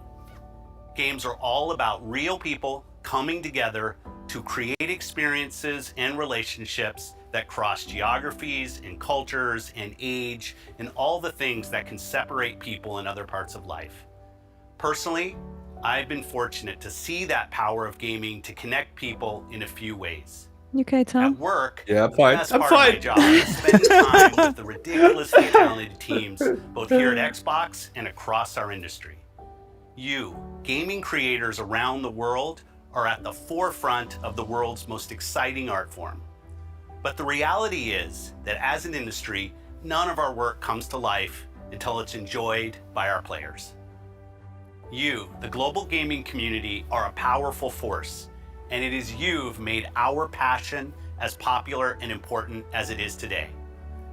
Games are all about real people coming together to create experiences and relationships that cross geographies and cultures and age and all the things that can separate people in other parts of life. Personally, I've been fortunate to see that power of gaming to connect people in a few ways. You okay, Tom? At work, Yeah, I'm fine. the best part of my job is spending time with the ridiculously talented teams both here at Xbox and across our industry. You, gaming creators around the world, are at the forefront of the world's most exciting art form. But the reality is that as an industry, none of our work comes to life until it's enjoyed by our players. You, the global gaming community, are a powerful force, and it is you've made our passion as popular and important as it is today.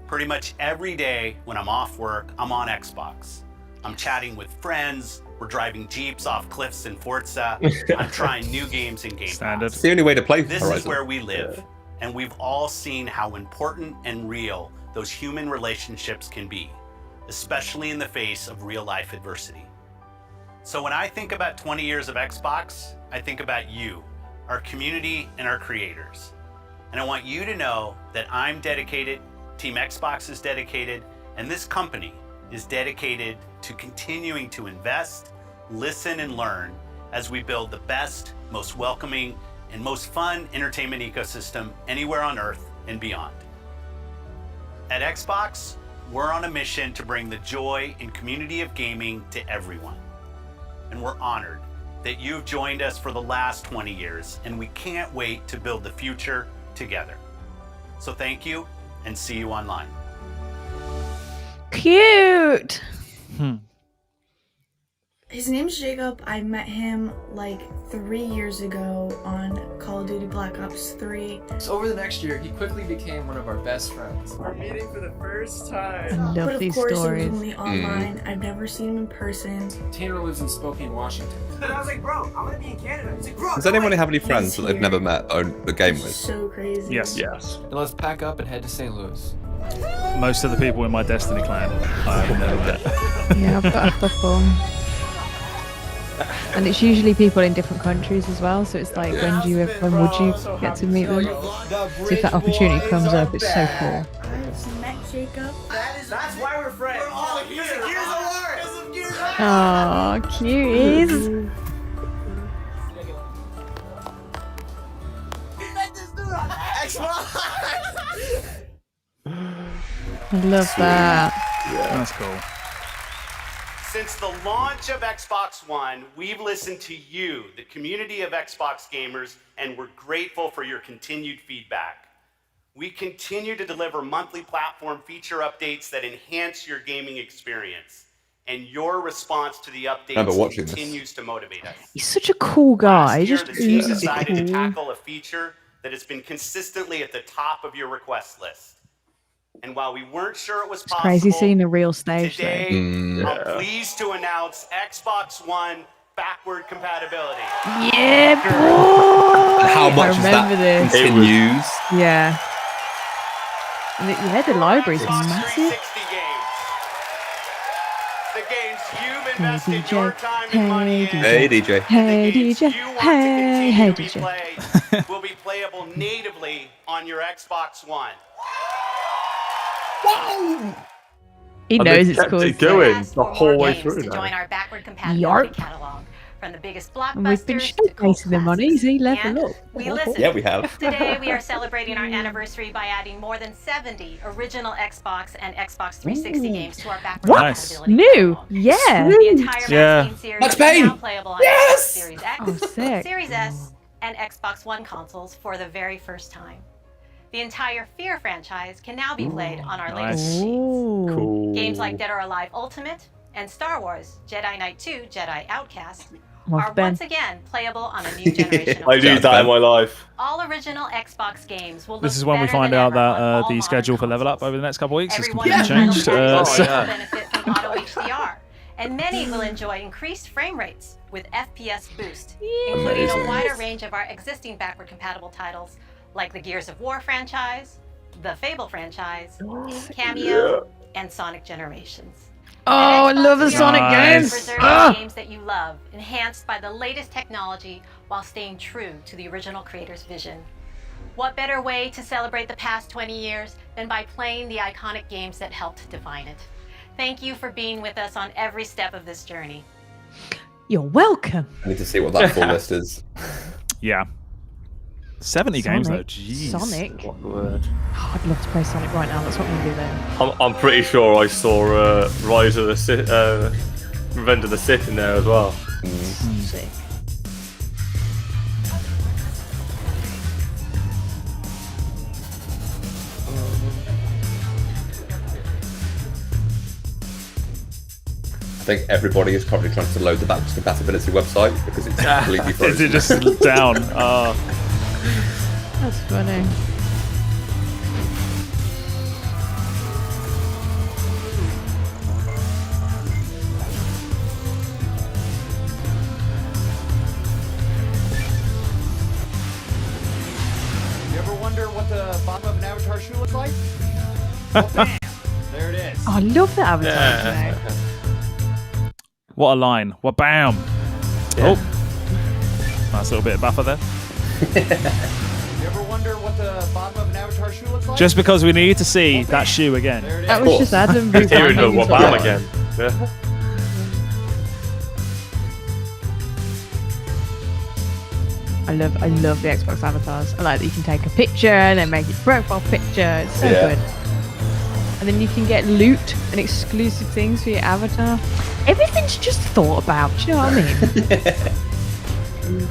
Pretty much every day when I'm off work, I'm on Xbox. I'm chatting with friends, we're driving Jeeps off cliffs in Forza, I'm trying new games in Game Pass. It's the only way to play This Horizon. is where we live, and we've all seen how important and real those human relationships can be, especially in the face of real-life adversity. So when I think about 20 years of Xbox, I think about you, our community, and our creators. And I want you to know that I'm dedicated, Team Xbox is dedicated, and this company is dedicated to continuing to invest, listen, and learn as we build the best, most welcoming, and most fun entertainment ecosystem anywhere on Earth and beyond. At Xbox, we're on a mission to bring the joy and community of gaming to everyone. And we're honored that you've joined us for the last 20 years, and we can't wait to build the future together. So thank you, and see you online. Cute. His name's Jacob. I met him like 3 years ago on Call of Duty Black Ops 3. So over the next year, he quickly became one of our best friends. We're meeting for the first time. I love But of these course, stories. it was only online. I've never seen him in person. Tanner lives in Spokane, Washington. And I was like, bro, I'm gonna be in Canada. He's like, bro, Does anyone have any friends that they've never met or the game with? So crazy. Yes. Yes. And let's pack up and head to St. Louis. Most of the people in my Destiny clan, I have never met. Yeah, I've got a couple. And it's usually people in different countries as well, so it's like, when would you get to meet them? So if that opportunity comes up, it's so cool. I've met Jacob. That's why we're friends. We're all Gears of War. Oh, cuties. I love that. That's cool. Since the launch of Xbox One, we've listened to you, the community of Xbox gamers, and we're grateful for your continued feedback. We continue to deliver monthly platform feature updates that enhance your gaming experience, and your response to the updates continues to motivate us. He's such a cool guy. Last year, Just the team oozes decided to cool. tackle a feature that has been consistently at the top of your request list. And while we weren't sure it was It's possible, crazy seeing the real stage today, though. I'm pleased to announce Xbox One backward compatibility. Yeah, boy! How much I is remember that this. continues? Yeah. Yeah, the library's massive. 360 games. The games you've invested your time and money in. Hey, DJ. Hey, DJ. Hey, DJ. Play will be playable natively on your Xbox One. He And knows they it's kept cool. it going the For whole more way games through to now. join our backward compatibility catalog. From the biggest And we've been blockbusters to cult showcasing them on easy level and up. we listen. Yeah, we have. Today we are celebrating our anniversary by adding more than 70 original Xbox and Xbox 360 games to our backward What? compatibility. New? Yeah. The entire Yeah. Max Payne series Max is now Payne! playable on Yes! Xbox Series X, Oh, sick. Series S, and Xbox One consoles for the very first time. The entire Fear franchise can now be played on our latest Nice. machines. Cool. Games like Dead or Alive Ultimate and Star Wars Jedi Knight 2 Jedi Outcast Well, are Ben. once again playable on a new generation of I need that in my life. all original Xbox games will This look is when we better find than out ever that on all the modern schedule for Level Up consoles. over the next couple of weeks has Everyone completely in the changed. title So- category will benefit from auto HDR, and many will enjoy increased frame rates with FPS boost, including a wider range of our existing backward compatible titles like the Gears of War franchise, the Fable franchise, Cameo, and Sonic Generations. Oh, I love the Sonic games. Preserve Ah! the games that you love, enhanced by the latest technology while staying true to the original creator's vision. What better way to celebrate the past 20 years than by playing the iconic games that helped define it? Thank you for being with us on every step of this journey. You're welcome. I need to see what that full list is. Yeah. 70 games though. Sonic. Jeez. Sonic. What the word? Oh, I'd love to play Sonic right now. That's what I'm going to do then. I'm pretty sure I saw Rise of the Sith, Revenge of the Sith in there as well. Sick. I think everybody is currently trying to load the backwards compatibility website because it's completely Is frozen. it just down? That's funny. You ever wonder what the bottom of an Avatar shoe looks like? Well, bam! There it is. Oh, I love the Avatar Yeah. today. What a line. What bam. Oh. Nice little bit of buffer there. You ever wonder what the bottom of an Avatar shoe looks like? Just because we need to see that shoe again. That was just Adam. Hearing the Wabam again. Yeah. I love the Xbox avatars. I like that you can take a picture and then make it profile picture. It's so Yeah. good. And then you can get loot and exclusive things for your avatar. Everything's just thought about. Do you know what I mean?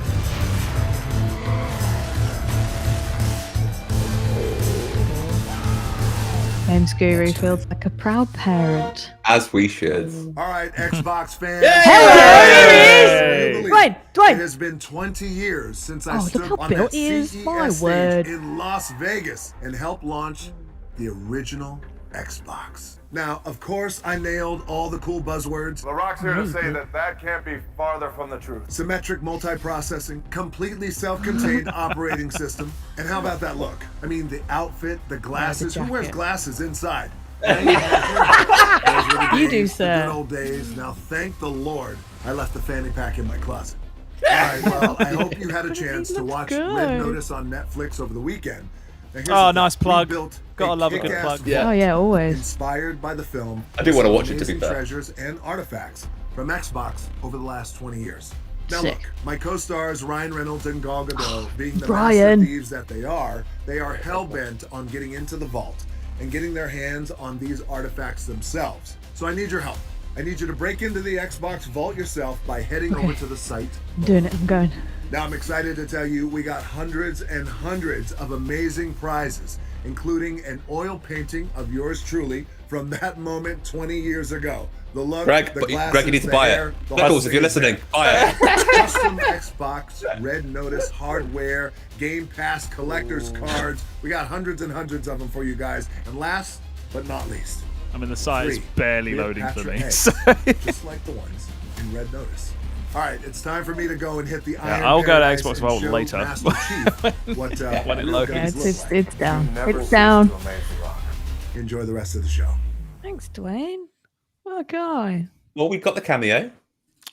Games Guru feels like a proud parent. As we should. All right, Xbox fans. Hello, Dwayne, Dwayne. It has been 20 years since I Oh, look stood how on built that he is. CES My stage word. in Las Vegas and helped launch the original Xbox. Now, of course, I nailed all the cool buzzwords. The Rock's here to say that that can't be farther from the truth. Symmetric multiprocessing, completely self-contained operating system. And how about that look? I mean, the outfit, the glasses. Who wears jacket. glasses inside? You do, The sir. good old days. Now, thank the Lord, I left the fanny pack in my closet. All right, well, I hope you had a chance to watch Red good. Notice on Netflix over the weekend. Now, here's Oh, the thing. nice plug. We built Gotta love a good kick-ass plug. vault Oh, yeah, always. Inspired by the film. I do wanna with watch some it, to be amazing fair. treasures and artifacts from Xbox over the last 20 years. Now Sick. look, my co-stars Ryan Reynolds and Gal Gadot, being the Brian. master thieves that they are hell-bent on getting into the vault and getting their hands on these artifacts themselves. So I need your help. I need you to break into the Xbox vault yourself by heading over to the site. I'm doing it. I'm going. Now I'm excited to tell you we got hundreds and hundreds of amazing prizes, including an oil painting of yours truly from that moment 20 years ago. The look, Greg, the but glasses, Greg, you need to the buy hair, it. the Nichols, whole if you're thing is listening, buy it. Custom Xbox, Red Notice hardware, Game Pass collector's cards. We got hundreds and hundreds of them for you guys. And last but not least, I mean, the site is barely loading for me. Cleopatra So. eggs, just like the ones in Red Notice. All right, it's time for me to go and hit the Iron I'll go to Paradise Xbox and Vault show later. Master Chief what When it real loads. guns Yeah, look like. it's down. Never It's cease down. to amaze the Rock. Enjoy the rest of the show. Thanks, Dwayne. What a guy. Well, we got the cameo.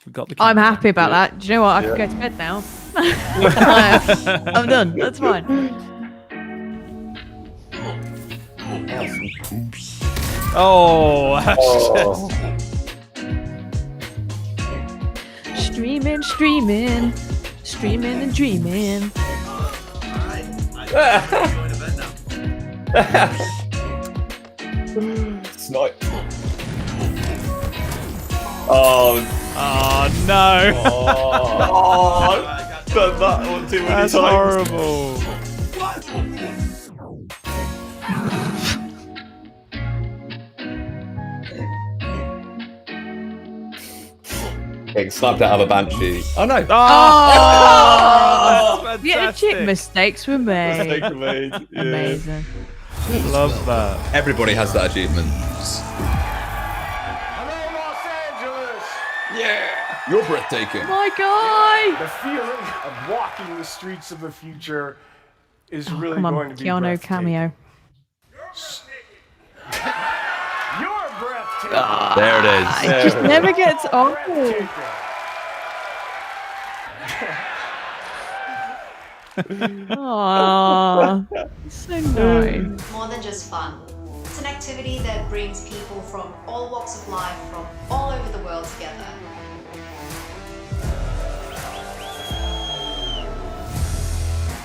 We got the I'm happy about that. Do you know what? I can go to bed now. I'm done. That's fine. Oh, Oh. Dreaming, streaming, streaming and dreaming. Snipe. Oh no! Oh, done that one too many That's times. horrible. Getting sniped out of a banshee. Oh no! Oh! Yeah, chip mistakes were made. Mistakes were made. Yeah. Amazing. Love that. Everybody has that achievement. Hello, Los Angeles. Yeah, you're breathtaking. My guy. The feeling of walking the streets of the future is really Come on, going to be Keanu breathtaking. cameo. You're breathtaking. There it is. It just never gets old. Aww, so nice. More than just fun. It's an activity that brings people from all walks of life, from all over the world together.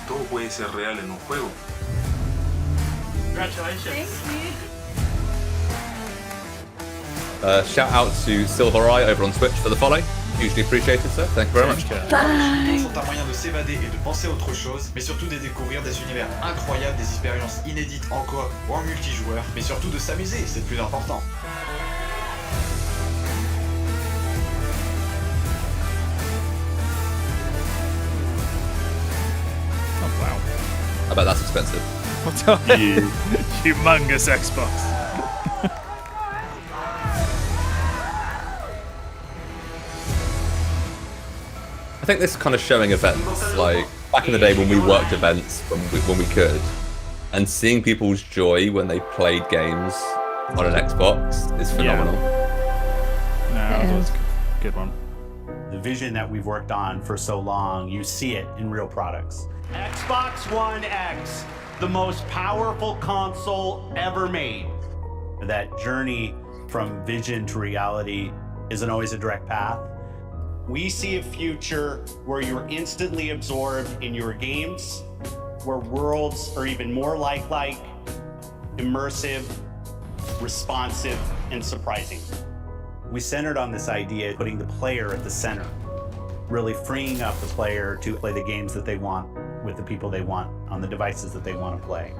Todo puede ser real en un juego. Congratulations. Shout out to Silver Eye over on Twitch for the follow. Hugely appreciated, sir. Thank you very much. sont un moyen de s'évader et de penser à autre chose, mais surtout de découvrir des univers incroyables, des expériences inédites en coop ou en multijoueur, mais surtout de s'amuser, c'est le plus important. Oh wow. I bet that's expensive. Humongous Xbox. I think this is kind of showing events, like back in the day when we worked events when we could, and seeing people's joy when they played games on an Xbox is phenomenal. No, that was a good one. The vision that we've worked on for so long, you see it in real products. Xbox One X, the most powerful console ever made. That journey from vision to reality isn't always a direct path. We see a future where you're instantly absorbed in your games, where worlds are even more lifelike, immersive, responsive, and surprising. We centered on this idea, putting the player at the center, really freeing up the player to play the games that they want with the people they want on the devices that they want to play.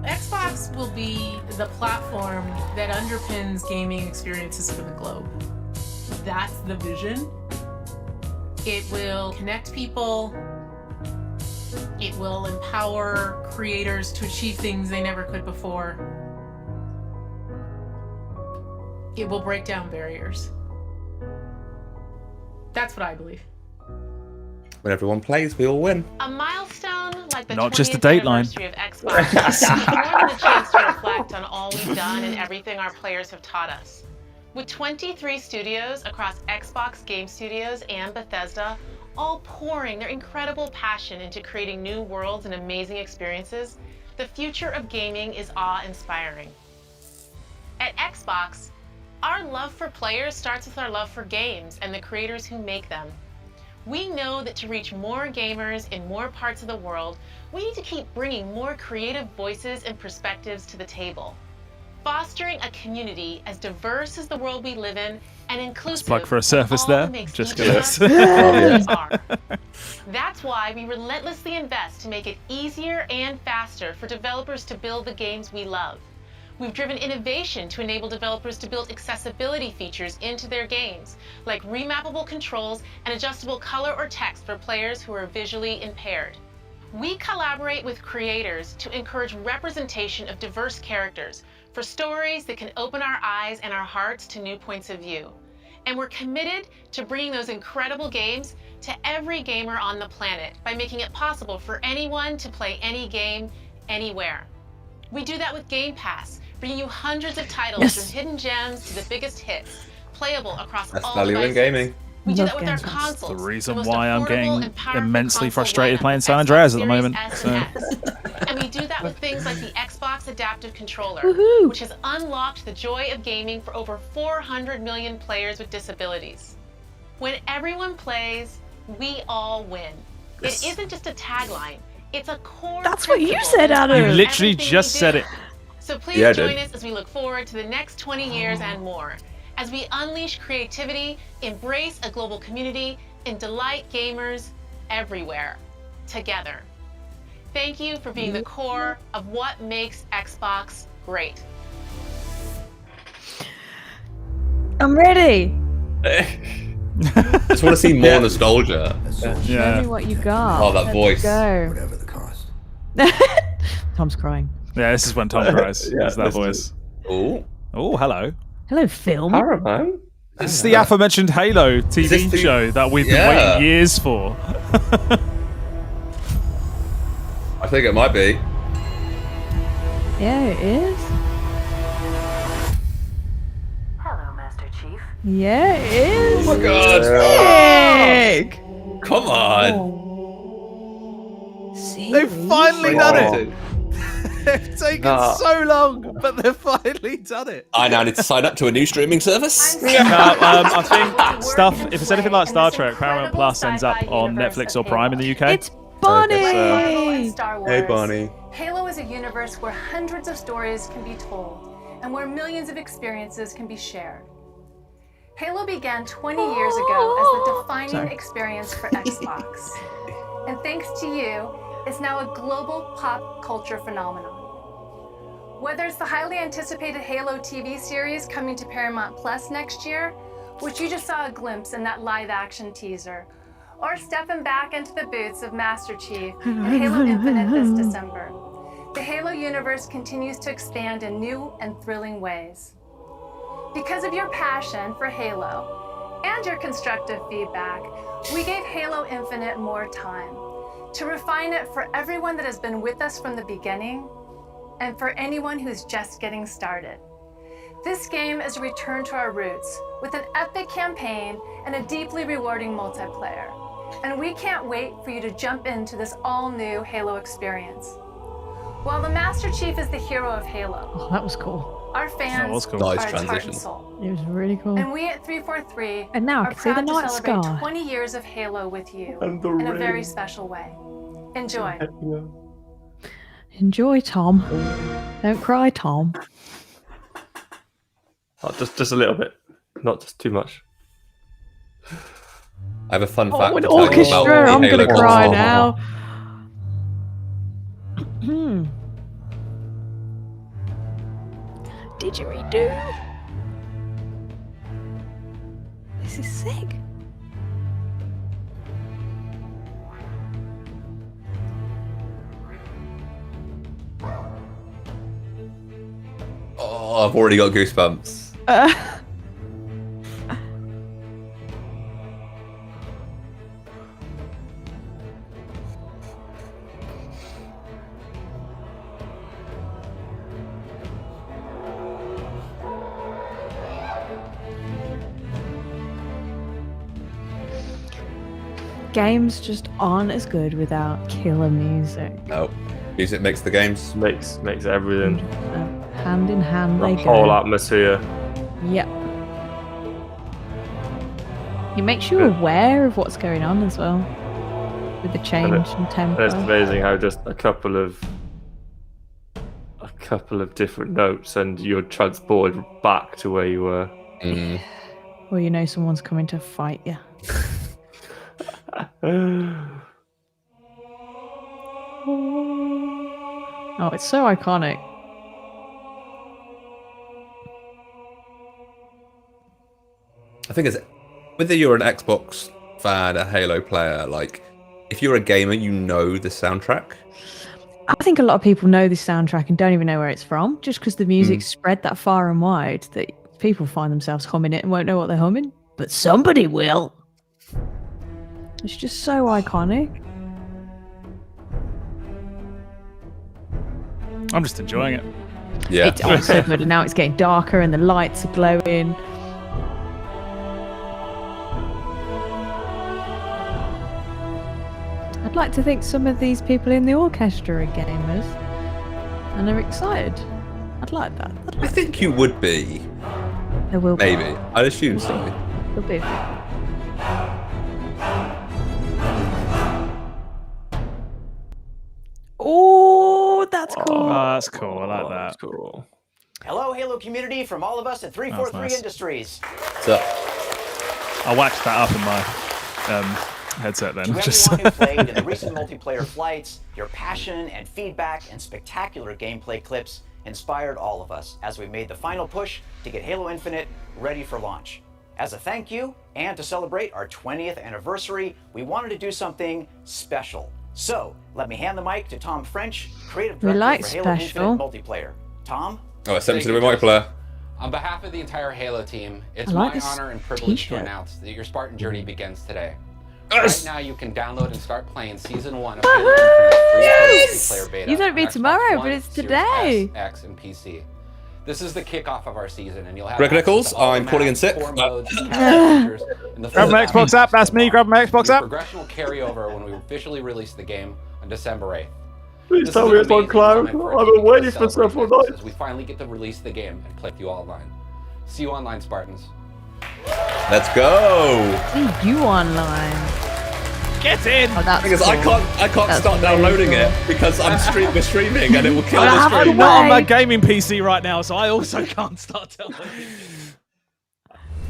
Xbox will be the platform that underpins gaming experiences for the globe. That's the vision. It will connect people. It will empower creators to achieve things they never could before. It will break down barriers. That's what I believe. When everyone plays, we all win. A milestone like the Not just a 20th dateline. anniversary of Xbox is more than a chance to reflect on all we've done and everything our players have taught us. With 23 studios across Xbox Game Studios and Bethesda, all pouring their incredible passion into creating new worlds and amazing experiences, the future of gaming is awe-inspiring. At Xbox, our love for players starts with our love for games and the creators who make them. We know that to reach more gamers in more parts of the world, we need to keep bringing more creative voices and perspectives to the table. Fostering a community as diverse as the world we live in and inclusive Plug for a surface all there. that makes Just each gonna. of us who we are. That's why we relentlessly invest to make it easier and faster for developers to build the games we love. We've driven innovation to enable developers to build accessibility features into their games, like remappable controls and adjustable color or text for players who are visually impaired. We collaborate with creators to encourage representation of diverse characters for stories that can open our eyes and our hearts to new points of view. And we're committed to bringing those incredible games to every gamer on the planet by making it possible for anyone to play any game, anywhere. We do that with Game Pass, bringing you hundreds of titles from hidden gems to the biggest hits, playable across That's all value in devices. gaming. We do that with our consoles. The reason most why I'm affordable getting and powerful immensely console frustrated lineup playing of San Xbox Andreas at the Series moment. S So. and X. And we do that with things like the Xbox Adaptive Controller, Woohoo! which has unlocked the joy of gaming for over 400 million players with disabilities. When everyone plays, we all win. It isn't just a tagline, it's a core That's what you principle said, that Adam. You inspires literally everything just we said do. it. So please Yeah, I join did. us as we look forward to the next 20 years and more, as we unleash creativity, embrace a global community, and delight gamers everywhere, together. Thank you for being the core of what makes Xbox great. I'm ready. I just want to see more nostalgia. Show me what you got. Oh, that Let's voice. Go. Whatever the cost. Tom's crying. Yeah, this is when Tom cries. Yeah, It's that this voice. Oh, Oh, hello. Hello, film. Paramount. This is the aforementioned Halo this TV the- show that we've been Yeah. waiting years for. I think it might be. Yeah, it is. Hello, Master Chief. Yeah, it is. Oh my god! Sick. Come on! They've finally done it. Excited. They've taken Nah. so long, but they've finally done it. I now need to sign up to a new streaming service. No, I think stuff. If it's anything like Star Trek, Paramount Plus ends up on Netflix or Prime in the UK. It's Bonnie. In Star Wars, Hey, Bonnie. Halo is a universe where hundreds of stories can be told and where millions of experiences can be shared. Halo began 20 years ago as the defining experience for Xbox. And thanks to you, it's now a global pop culture phenomenon. Whether it's the highly anticipated Halo TV series coming to Paramount Plus next year, which you just saw a glimpse in that live-action teaser, or stepping back into the boots of Master Chief in Halo Infinite this December, the Halo universe continues to expand in new and thrilling ways. Because of your passion for Halo and your constructive feedback, we gave Halo Infinite more time to refine it for everyone that has been with us from the beginning and for anyone who's just getting started. This game is a return to our roots with an epic campaign and a deeply rewarding multiplayer. And we can't wait for you to jump into this all-new Halo experience. While the Master Chief is the hero of Halo, Oh, that was cool. our fans was cool. Nice are its heart transition. and soul. It was really cool. And we at 343 And now I are can see the proud to night celebrate sky. 20 years of Halo with you And the in a very ring. special way. Enjoy. Enjoy, Tom. Don't cry, Tom. Oh, just a little bit, not just too much. I have a fun Oh, fact an to tell you orchestra. about the I'm Halo gonna cry console. now. Didgeridoo. This is sick. Oh, I've already got goosebumps. Games just aren't as good without killer music. No, music makes the games. Makes everything. Hand in hand The they whole go. atmosphere. Yep. It makes you aware of what's going on as well. With the change in tempo. And it's amazing how just a couple of different notes and you're transported back to where you were. Or you know someone's coming to fight you. Oh, it's so iconic. I think it's whether you're an Xbox fan, a Halo player, like if you're a gamer, you know the soundtrack. I think a lot of people know this soundtrack and don't even know where it's from, just because the music's spread that far and wide that people find themselves humming it and won't know what they're humming. But somebody will. It's just so iconic. I'm just enjoying it. Yeah. It's so good, and now it's getting darker and the lights are glowing. I'd like to think some of these people in the orchestra are gamers. and are excited. I'd like that. I think you would be. There will be. Maybe. I'd assume so. There'll be. Oh, that's cool. Oh, that's cool. I like that. That's cool. Hello, Halo community, from all of us at 343 nice. Industries. What's up? I waxed that up in my headset then. To Just everyone who played in the recent multiplayer flights, your passion and feedback and spectacular gameplay clips inspired all of us as we made the final push to get Halo Infinite ready for launch. As a thank you, and to celebrate our 20th anniversary, we wanted to do something special. So, let me hand the mic to Tom French, creative director like for Halo special. Infinite multiplayer. Tom? Oh, I sent him to the multiplayer. On behalf of the entire Halo team, it's I like my this honor and privilege to t-shirt. announce that your Spartan journey begins today. Yes! Right now, you can download and start playing Season 1 of Halo Infinite free Yes! multiplayer beta You thought it'd be on Xbox tomorrow, One, but it's Series today. S, X, and PC. This is the kickoff of our season, and you'll have Greg access Nichols, to all I'm the calling maps, in sick. core modes, and character features in the grab full my Xbox app. That's me. Grab my Xbox Your app. progression will carry over when we officially release the game on December 8th. Please This tell is me an it's on amazing cloud. moment for our I've team been to waiting for celebrate several this nights. as we finally get to release the game and play with you all online. See you online, Spartans. Let's go. See you online. Get in. Oh, that's Because cool. I can't That's start really downloading cool. it because we're streaming and it will kill the have stream. I'm not on my Way. gaming PC right now, so I also can't start downloading.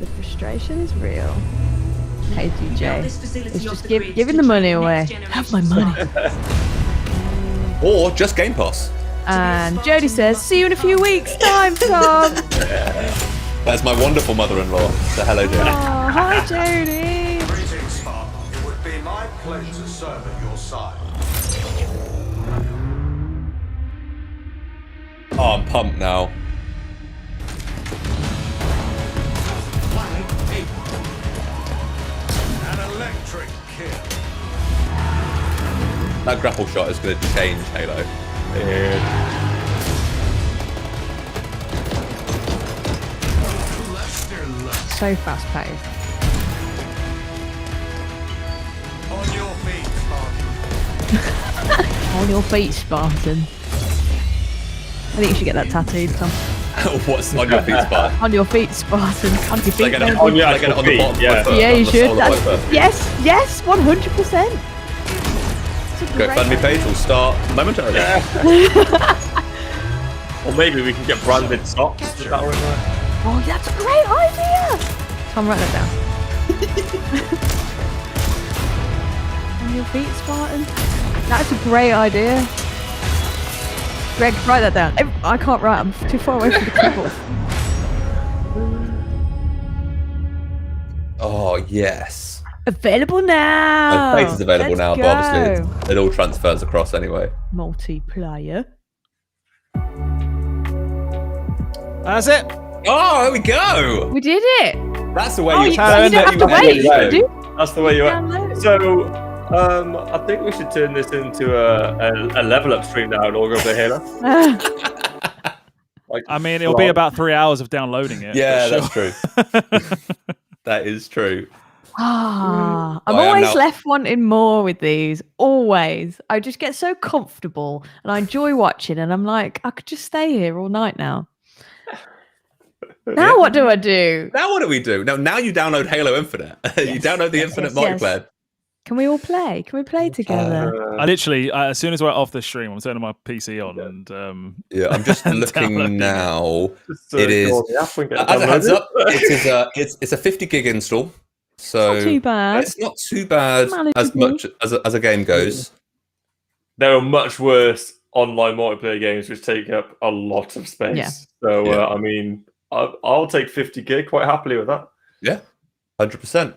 The frustration is real. Hey DJ, this facility it's off just the grid giving to the train money the away. next Have my money. Or just Game Pass. And Jody says, "See you in a few weeks' time, Tom." That's my wonderful mother-in-law. So hello, Jodie. Oh, hi, Jody. Greetings, Spartan. It would be my pleasure to serve at your side. Oh, I'm pumped now. An electric kill. That grapple shot is going to change Halo. So fast paced. On your feet, Spartan. On your feet, Spartan. I think you should get that tattooed, Tom. What's on your feet, Spartan? On your feet, Spartan. On your feet. Like maybe. on your actual on the bottom of my foot, Yeah, on you the should. sole of my That's, foot. yes, 100%. GoFundMe page will start momentarily. Or maybe we can get branded socks. Is that right? Oh, that's a great idea. Tom, write that down. On your feet, Spartan. That's a great idea. Greg, write that down. I can't write. I'm too far away from the keyboard. Oh, yes. Available now. The face is available Let's now, go. but obviously it all transfers across anyway. Multiplayer. That's it. Oh, there we go. We did it. That's the way Oh, you you don't have to wait. You can do. That's the way you Download. So, I think we should turn this into a level up stream now and all go over Halo. Like, I mean, it'll be about 3 hours of downloading it. Yeah, for that's sure. true. That is true. I'm I am always now- left wanting more with these. Always. I just get so comfortable and I enjoy watching, and I'm like, I could just stay here all night now. Now what do I do? Now what do we do? Now you download Halo Infinite. You download the Infinite yes. multiplayer. Can we all play? Can we play together? I literally, as soon as we're off the stream, I'm turning my PC on and Yeah, I'm just looking downloading now. So It is go on the app and get as a heads downloaded. up. It's a 50 gig install, so Not too bad. It's not too bad as Manageable. much as a game goes. There are much worse online multiplayer games which take up a lot of space. Yeah. So, Yeah. I mean, I'll take 50 gig quite happily with that. Yeah, 100%.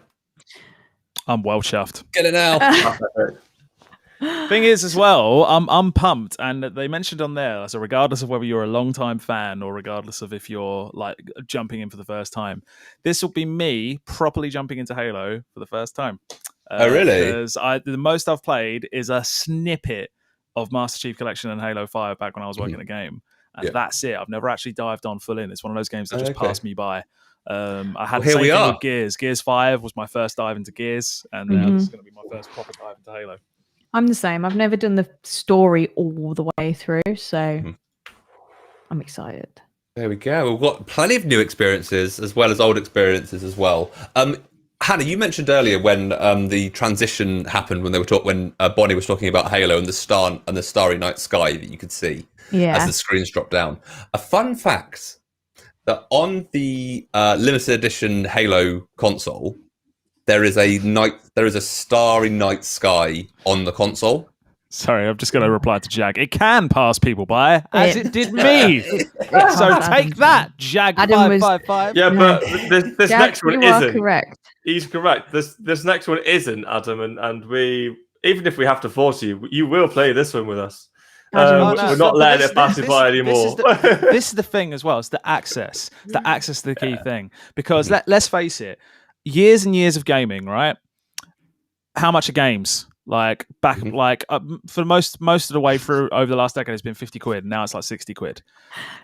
I'm well chuffed. Get it now. Thing is, as well, I'm pumped, and they mentioned on there, so regardless of whether you're a long-time fan or regardless of if you're like jumping in for the first time, this will be me properly jumping into Halo for the first time. Oh, really? Because the most I've played is a snippet of Master Chief Collection and Halo 5 back when I was working the game, and Yeah. that's it. I've never actually dived on full in. It's one of those games that just Okay. passed me by. I had Well, the here same we thing are. with Gears. Gears 5 was my first dive into Gears, and now this is going to be my first proper dive into Halo. I'm the same. I've never done the story all the way through, so I'm excited. There we go. We've got plenty of new experiences as well as old experiences as well. Hannah, you mentioned earlier when the transition happened when Bonnie was talking about Halo and the starry night sky that you could see as the screens dropped down. A fun fact that on the limited edition Halo console, there is a starry night sky on the console. Sorry, I'm just going to reply to Jag. It can pass people by, as it did me. So take that, Jag 555. Yeah, but this Jag, next one you are isn't. correct. He's correct. This next one isn't, Adam, and we, even if we have to force you, you will play this one with us. We're not letting it pass you by anymore. This is the thing as well. It's the access. The access to the key thing. Because let's face it, years and years of gaming, right? How much are games? Like for most of the way through over the last decade, it's been 50 quid. Now it's like 60 quid.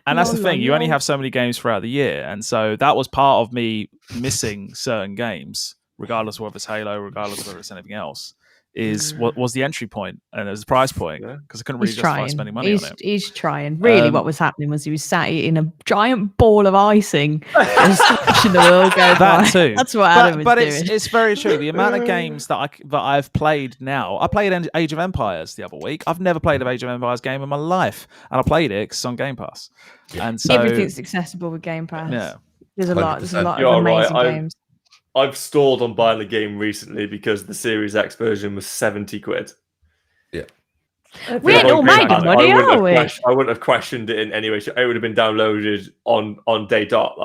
And that's the thing. You only have so many games throughout the year. And so that was part of me missing certain games, regardless of whether it's Halo, regardless of whether it's anything else. Was the entry point and it was the price point because I couldn't really justify spending money on it. He's trying. Really, what was happening was he was sat eating a giant ball of icing and watching the world go by. That too. That's what Adam was but doing. it's very true. The amount of games that I've played now. I played Age of Empires the other week. I've never played an Age of Empires game in my life, and I played it because it's on Game Pass. And so Everything's accessible with Game Pass. Yeah, there's a lot of You're amazing right. games. I've stalled on buying the game recently because the Series X version was 70 quid. Yeah. We ain't all making money, are we? I wouldn't have questioned it in any way. It would have been downloaded on day dot.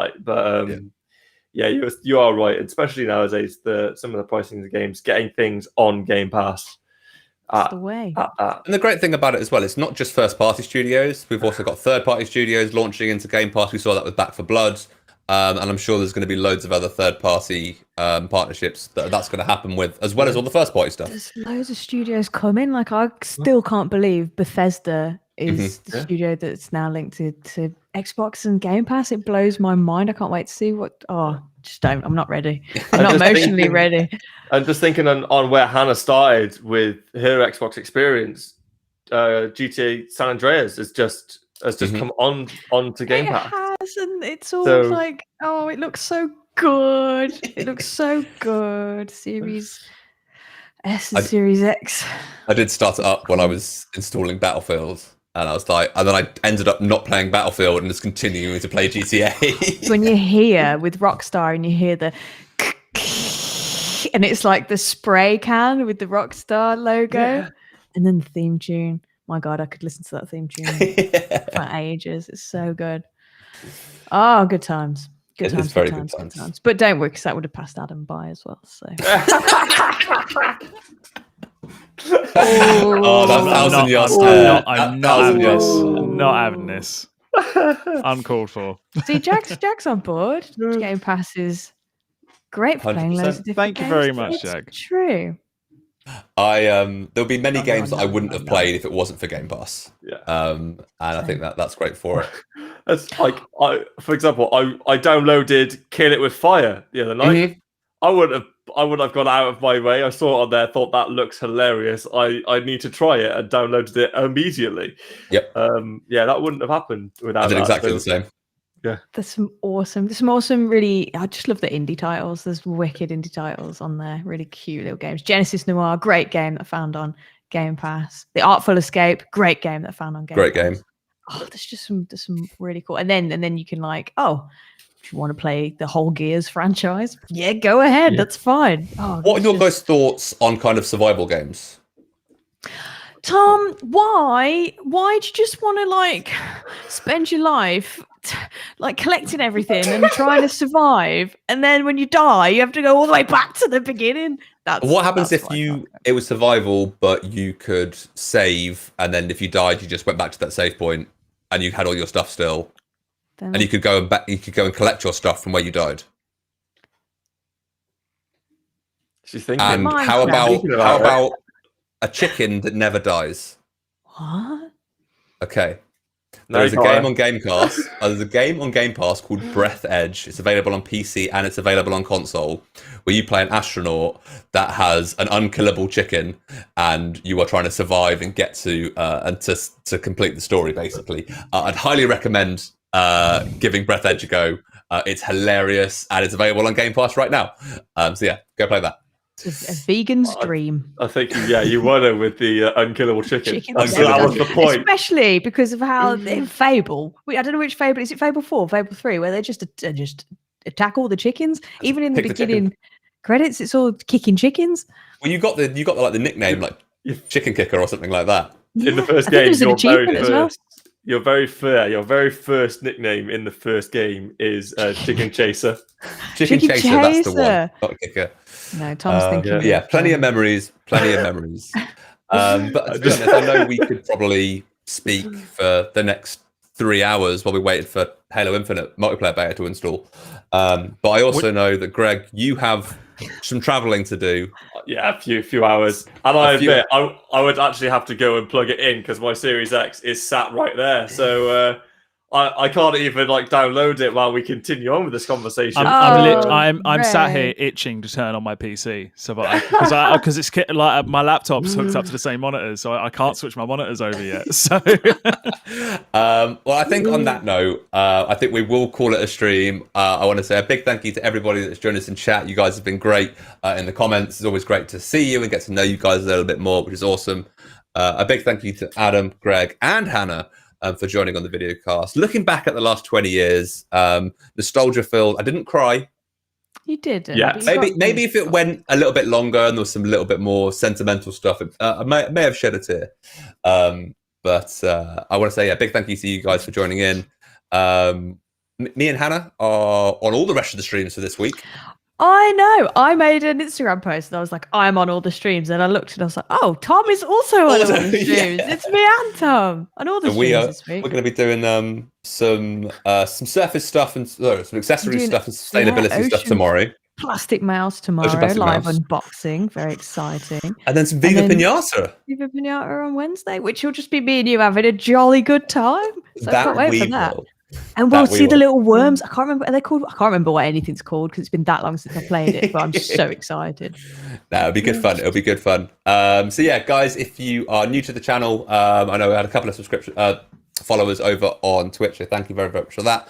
You are right. Especially nowadays, some of the pricing of the games, getting things on Game Pass. That's the way. And the great thing about it as well, it's not just first-party studios. We've also got third-party studios launching into Game Pass. We saw that with Back 4 Blood. And I'm sure there's going to be loads of other third-party partnerships that's going to happen with, as well as all the first-party stuff. There's loads of studios coming. Like, I still can't believe Bethesda is the studio that's now linked to Xbox and Game Pass. It blows my mind. I can't wait to see what. Oh, just don't. I'm not ready. I'm not emotionally ready. I'm just thinking on where Hannah started with her Xbox experience. GTA San Andreas has just come on to Game Pass. And it's all like, oh, it looks so good. It looks so good. Series S and Series X. I did start it up when I was installing Battlefield, and I was like, and then I ended up not playing Battlefield and just continuing to play GTA. When you're here with Rockstar and you hear the and it's like the spray can with the Rockstar logo, and then the theme tune. My God, I could listen to that theme tune for ages. It's so good. Oh, good times. Good times. Good times. But don't worry, because that would have passed Adam by as well. So. That's 1,000 yards. I'm not having this. Uncalled for. See, Jack's on board. Game Pass is great for playing loads of different Thank you games. very much, It's Jag. True. There'll be many games that I wouldn't have played if it wasn't for Game Pass. Yeah. And I think that's great for it. It's like for example, I downloaded Kill It With Fire the other night. I would have gone out of my way. I saw it on there, thought that looks hilarious. I need to try it and downloaded it immediately. Yep. That wouldn't have happened without I did that. exactly the same. Yeah. There's some awesome, really, I just love the indie titles. There's wicked indie titles on there. Really cute little games. Genesis Noir, great game that I found on Game Pass. The Artful Escape, great game that I found on Game Pass. Great game. Oh, there's some really cool. And then you can like, if you want to play the whole Gears franchise, go ahead. Yeah. That's fine. What are your guys' thoughts on kind of survival games? Tom, why do you just want to like spend your life like collecting everything and trying to survive, and then when you die you have to go all the way back to the beginning? What happens if it was survival but you could save, and then if you died you just went back to that save point and you had all your stuff still, and you could go and collect your stuff from where you died? She's thinking. And how about a chicken that never dies? What? Okay. There's a game on Game Pass. There's a game on Game Pass called Breath Edge. It's available on PC and it's available on console, where you play an astronaut that has an unkillable chicken, and you are trying to survive and get to and to complete the story. Basically, I'd highly recommend giving Breath Edge a go. It's hilarious and it's available on Game Pass right now. So yeah, go play that. It's a vegan's dream. I think you won her with the unkillable chicken. Chicken, So that was the point. Especially because of how in Fable, I don't know which Fable, is it Fable 4 or Fable 3, where they just attack all the chickens? Even in the beginning credits, it's all kicking chickens. Well, you got the nickname like Chicken Kicker or something like that. In the first game, your very first nickname in the first game is Chicken Chaser. Chicken Chaser, that's the one, not Kicker. No, Tom's thinking. Yeah, plenty of memories. But to be honest, I know we could probably speak for the next 3 hours while we waited for Halo Infinite multiplayer beta to install. But I also know that, Greg, you have some traveling to do. Yeah, a few hours. And I admit, I would actually have to go and plug it in because my Series X is sat right there. So I can't even download it while we continue on with this conversation. I'm sat here itching to turn on my PC, so because it's like my laptop's hooked up to the same monitors, so I can't switch my monitors over yet. So, well, I think on that note, I think we will call it a stream. I want to say a big thank you to everybody that's joined us in chat. You guys have been great in the comments. It's always great to see you and get to know you guys a little bit more, which is awesome. A big thank you to Adam, Greg, and Hannah for joining on the Videocast. Looking back at the last 20 years, nostalgia filled. I didn't cry. You did. Yeah, maybe if it went a little bit longer and there was some little bit more sentimental stuff, I may have shed a tear. But I want to say a big thank you to you guys for joining in. Me and Hannah are on all the rest of the streams for this week. I know. I made an Instagram post and I was like, I'm on all the streams. And I looked and I was like, oh, Tom is also on all the streams. Yeah. It's me and Tom on all the streams this week. We're going to be doing some surface stuff and some accessory stuff and sustainability stuff tomorrow. Plastic mouse tomorrow, live unboxing. Very exciting. And then some Viva Pinata. Viva Pinata on Wednesday, which will just be me and you having a jolly good time. So I can't wait for that. And we'll see the little worms. I can't remember what they're called. I can't remember what anything's called because it's been that long since I played it, but I'm so excited. No, it'll be good fun. It'll be good fun. So yeah, guys, if you are new to the channel, I know we had a couple of followers over on Twitch, so thank you very, very much for that.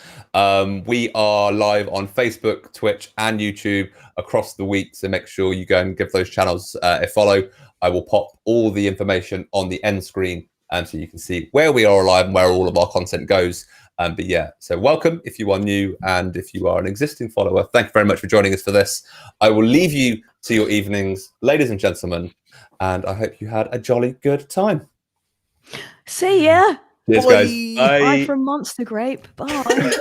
We are live on Facebook, Twitch, and YouTube across the week, so make sure you go and give those channels a follow. I will pop all the information on the end screen so you can see where we are live and where all of our content goes. But yeah, so welcome if you are new, and if you are an existing follower, thank you very much for joining us for this. I will leave you to your evenings, ladies and gentlemen, and I hope you had a jolly good time. See ya. Cheers, guys. Bye from Monster Grape. Bye.